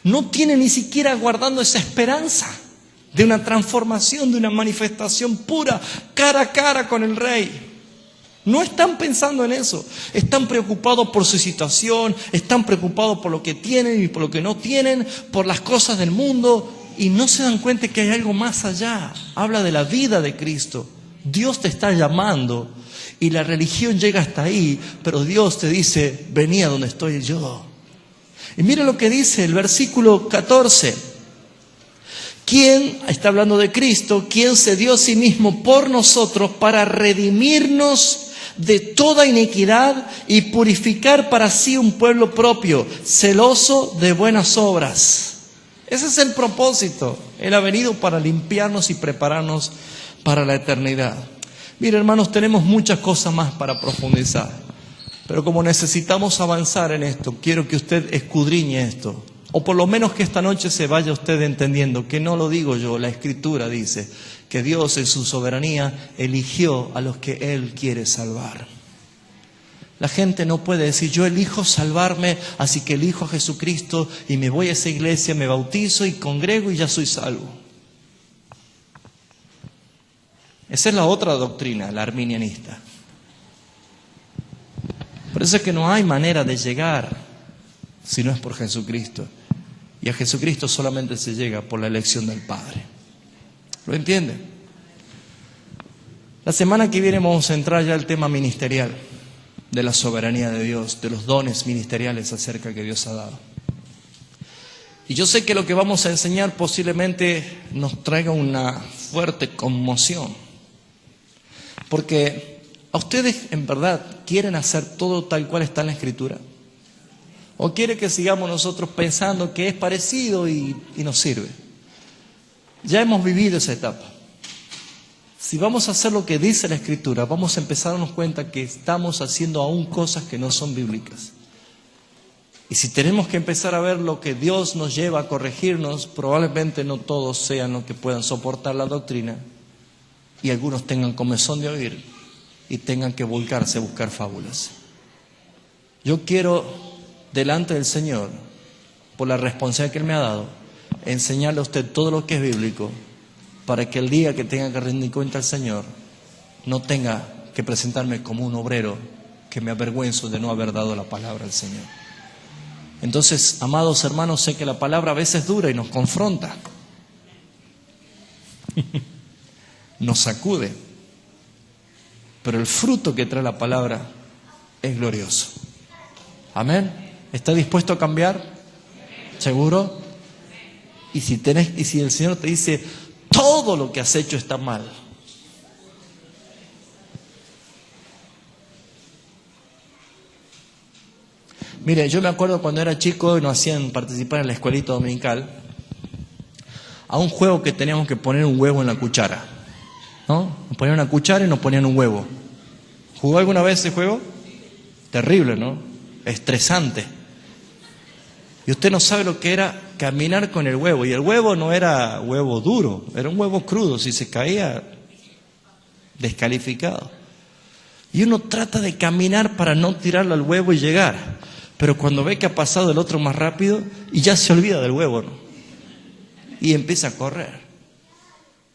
No tienen ni siquiera guardando esa esperanza de una transformación, de una manifestación pura, cara a cara con el Rey. No están pensando en eso. Están preocupados por su situación, están preocupados por lo que tienen y por lo que no tienen, por las cosas del mundo, y no se dan cuenta que hay algo más allá. Habla de la vida de Cristo. Dios te está llamando y la religión llega hasta ahí, pero Dios te dice, vení a donde estoy yo. Y mira lo que dice el versículo 14. ¿Quién, está hablando de Cristo, quien se dio a sí mismo por nosotros para redimirnos de toda iniquidad y purificar para sí un pueblo propio, celoso de buenas obras? Ese es el propósito. Él ha venido para limpiarnos y prepararnos para la eternidad. Mire, hermanos, tenemos muchas cosas más para profundizar. Pero como necesitamos avanzar en esto, quiero que usted escudriñe esto. O por lo menos que esta noche se vaya usted entendiendo que no lo digo yo, la Escritura dice que Dios en su soberanía eligió a los que Él quiere salvar. La gente no puede decir, yo elijo salvarme, así que elijo a Jesucristo y me voy a esa iglesia, me bautizo y congrego y ya soy salvo. Esa es la otra doctrina, la arminianista. Por eso es que no hay manera de llegar si no es por Jesucristo. Y a Jesucristo solamente se llega por la elección del Padre. ¿Lo entienden? La semana que viene vamos a entrar ya al tema ministerial, de la soberanía de Dios, de los dones ministeriales acerca que Dios ha dado. Y yo sé que lo que vamos a enseñar posiblemente nos traiga una fuerte conmoción. Porque ¿a ustedes en verdad quieren hacer todo tal cual está en la Escritura? ¿O quiere que sigamos nosotros pensando que es parecido y nos sirve? Ya hemos vivido esa etapa. Si vamos a hacer lo que dice la Escritura, vamos a empezar a darnos cuenta que estamos haciendo aún cosas que no son bíblicas. Y si tenemos que empezar a ver lo que Dios nos lleva a corregirnos, probablemente no todos sean los que puedan soportar la doctrina y algunos tengan comezón de oír y tengan que volcarse a buscar fábulas. Yo quiero, delante del Señor, por la responsabilidad que Él me ha dado, enseñarle a usted todo lo que es bíblico, para que el día que tenga que rendir cuenta al Señor, no tenga que presentarme como un obrero que me avergüenzo de no haber dado la palabra al Señor. Entonces, amados hermanos, sé que la palabra a veces es dura y nos confronta, nos sacude, pero el fruto que trae la palabra es glorioso. Amén. ¿Está dispuesto a cambiar? ¿Seguro? Y si el Señor te dice, todo lo que has hecho está mal, mire, yo me acuerdo cuando era chico y nos hacían participar en la escuelita dominical a un juego que teníamos que poner un huevo en la cuchara, ¿no? Nos ponían una cuchara y nos ponían un huevo. ¿Jugó alguna vez ese juego? Terrible, ¿no? Estresante. Y usted no sabe lo que era caminar con el huevo. Y el huevo no era huevo duro, era un huevo crudo. Si se caía, descalificado. Y uno trata de caminar para no tirarlo al huevo y llegar. Pero cuando ve que ha pasado el otro más rápido, y ya se olvida del huevo, ¿no? Y empieza a correr.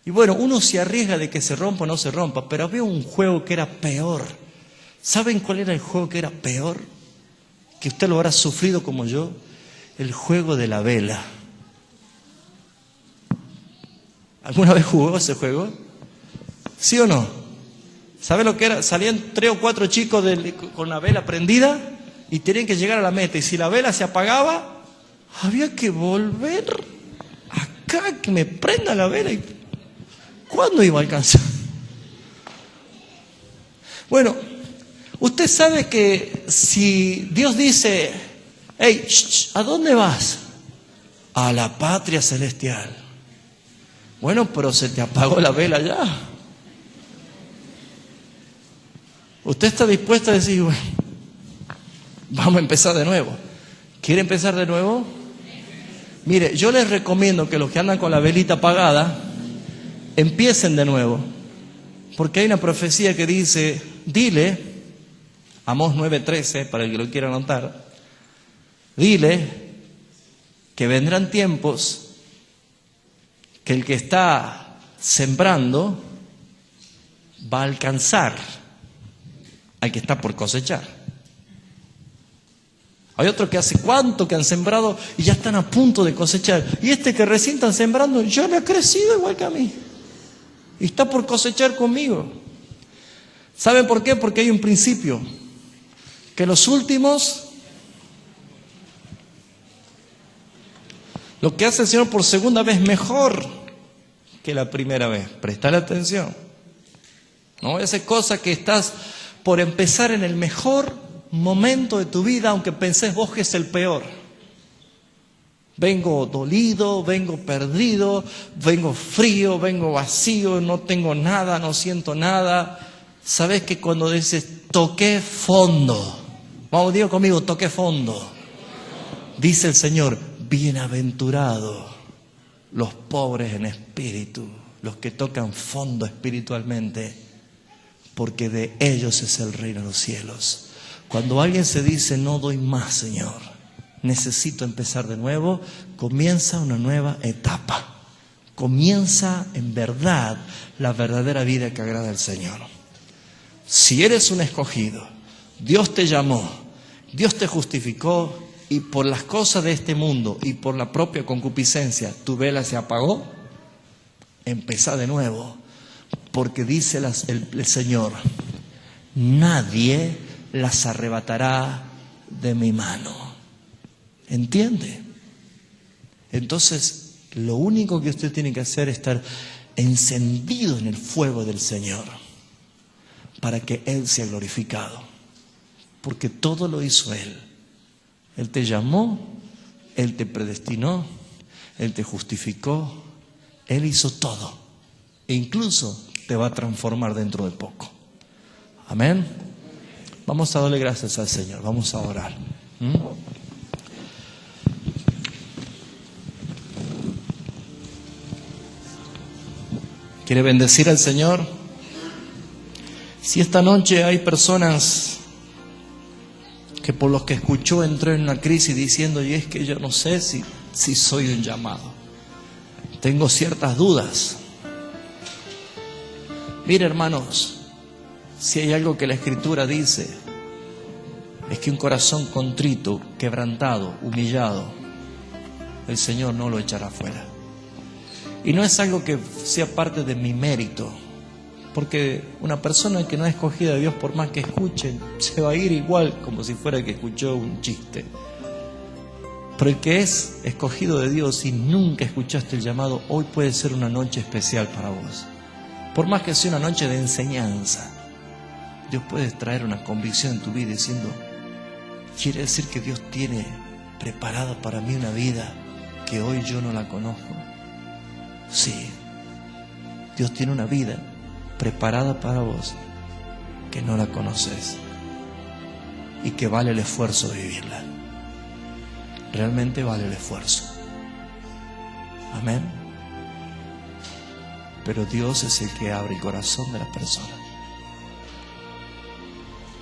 Y bueno, uno se arriesga de que se rompa o no se rompa, pero había un juego que era peor. ¿Saben cuál era el juego que era peor? Que usted lo habrá sufrido como yo. El juego de la vela. ¿Alguna vez jugó ese juego? ¿Sí o no? ¿Sabe lo que era? Salían 3 o 4 chicos con la vela prendida y tenían que llegar a la meta. Y si la vela se apagaba, había que volver acá, que me prenda la vela. ¿Y cuándo iba a alcanzar? Bueno, usted sabe que si Dios dice, hey, ¿a dónde vas? A la patria celestial. Bueno, pero se te apagó la vela ya. Usted está dispuesto a decir, bueno, vamos a empezar de nuevo. ¿Quiere empezar de nuevo? Mire, yo les recomiendo que los que andan con la velita apagada empiecen de nuevo. Porque hay una profecía que dice, dile, Amós 9:13, para el que lo quiera anotar, dile que vendrán tiempos que el que está sembrando va a alcanzar al que está por cosechar. Hay otros que hace cuánto que han sembrado y ya están a punto de cosechar. Y este que recién están sembrando ya le ha crecido igual que a mí. Y está por cosechar conmigo. ¿Saben por qué? Porque hay un principio. Que los últimos, lo que hace el Señor por segunda vez mejor que la primera vez. Prestale atención. No voy a hacer cosas que estás por empezar en el mejor momento de tu vida, aunque pensés vos que es el peor. Vengo dolido, vengo perdido, vengo frío, vengo vacío, no tengo nada, no siento nada. ¿Sabes que cuando dices toqué fondo? Vamos, digo conmigo, toqué fondo. Dice el Señor, bienaventurados los pobres en espíritu, los que tocan fondo espiritualmente, porque de ellos es el reino de los cielos. Cuando alguien se dice, no doy más, Señor, necesito empezar de nuevo, comienza una nueva etapa. Comienza en verdad la verdadera vida que agrada al Señor. Si eres un escogido, Dios te llamó, Dios te justificó, y por las cosas de este mundo y por la propia concupiscencia tu vela se apagó, empezá de nuevo, porque dice el Señor, nadie las arrebatará de mi mano. ¿Entiende? Entonces, lo único que usted tiene que hacer es estar encendido en el fuego del Señor para que Él sea glorificado. Porque todo lo hizo Él. Él te llamó, Él te predestinó, Él te justificó, Él hizo todo. E incluso te va a transformar dentro de poco. Amén. Vamos a darle gracias al Señor, vamos a orar. ¿Quiere bendecir al Señor? Si esta noche hay personas que por los que escuchó entró en una crisis diciendo, y es que yo no sé si soy un llamado, tengo ciertas dudas. Mire, hermanos, si hay algo que la Escritura dice, es que un corazón contrito, quebrantado, humillado, el Señor no lo echará fuera. Y no es algo que sea parte de mi mérito, porque una persona que no es escogida de Dios, por más que escuche, se va a ir igual como si fuera que escuchó un chiste. Pero el que es escogido de Dios y nunca escuchaste el llamado, hoy puede ser una noche especial para vos. Por más que sea una noche de enseñanza, Dios puede traer una convicción en tu vida diciendo, quiere decir que Dios tiene preparada para mí una vida que hoy yo no la conozco. Sí, Dios tiene una vida preparada para vos que no la conoces y que vale el esfuerzo de vivirla. Realmente vale el esfuerzo. Amén. Pero Dios es el que abre el corazón de la persona.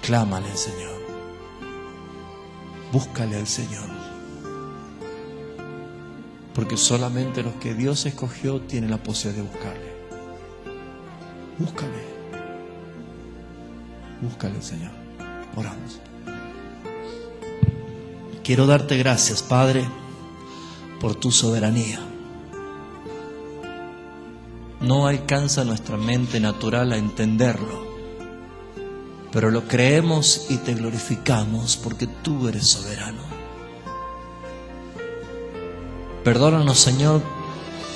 Clámale al Señor. Búscale al Señor. Porque solamente los que Dios escogió tienen la posibilidad de buscarle. Búscale. Búscale al Señor. Oramos. Quiero darte gracias, Padre, por tu soberanía. No alcanza nuestra mente natural a entenderlo, pero lo creemos y te glorificamos porque tú eres soberano. Perdónanos, Señor,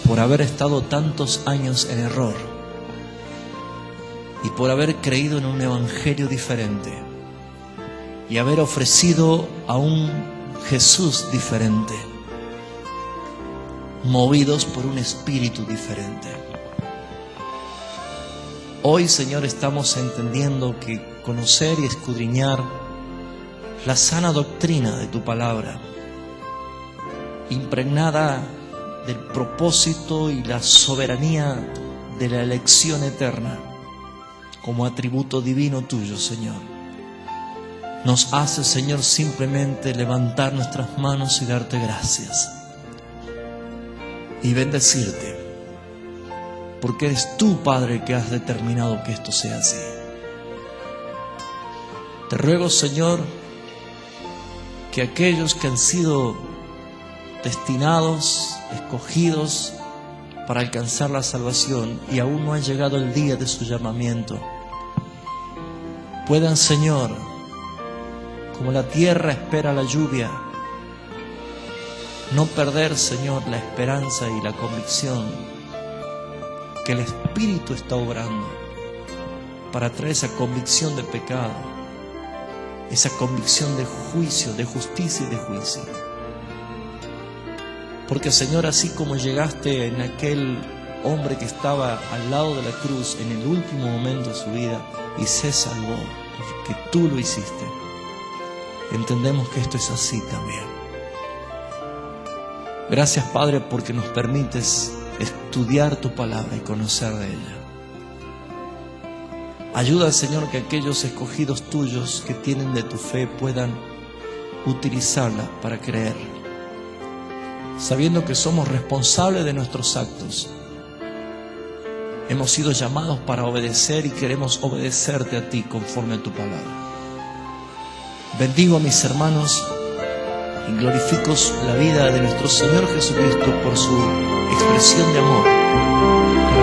por haber estado tantos años en error y por haber creído en un evangelio diferente y haber ofrecido a un Jesús diferente, movidos por un espíritu diferente. Hoy, Señor, estamos entendiendo que conocer y escudriñar la sana doctrina de tu palabra, impregnada del propósito y la soberanía de la elección eterna, como atributo divino tuyo, Señor, nos hace, Señor, simplemente levantar nuestras manos y darte gracias y bendecirte. Porque eres tú, Padre, que has determinado que esto sea así. Te ruego, Señor, que aquellos que han sido destinados, escogidos para alcanzar la salvación y aún no ha llegado el día de su llamamiento, puedan, Señor, como la tierra espera la lluvia, no perder, Señor, la esperanza y la convicción que el Espíritu está obrando para traer esa convicción de pecado, esa convicción de juicio, de justicia y de juicio. Porque Señor, así como llegaste en aquel hombre que estaba al lado de la cruz en el último momento de su vida y se salvó, porque tú lo hiciste, entendemos que esto es así también. Gracias, Padre, porque nos permites estudiar tu palabra y conocer de ella. Ayuda, Señor, que aquellos escogidos tuyos que tienen de tu fe puedan utilizarla para creer, sabiendo que somos responsables de nuestros actos. Hemos sido llamados para obedecer y queremos obedecerte a ti conforme a tu palabra. Bendigo a mis hermanos y glorifico la vida de nuestro Señor Jesucristo por su expresión de amor.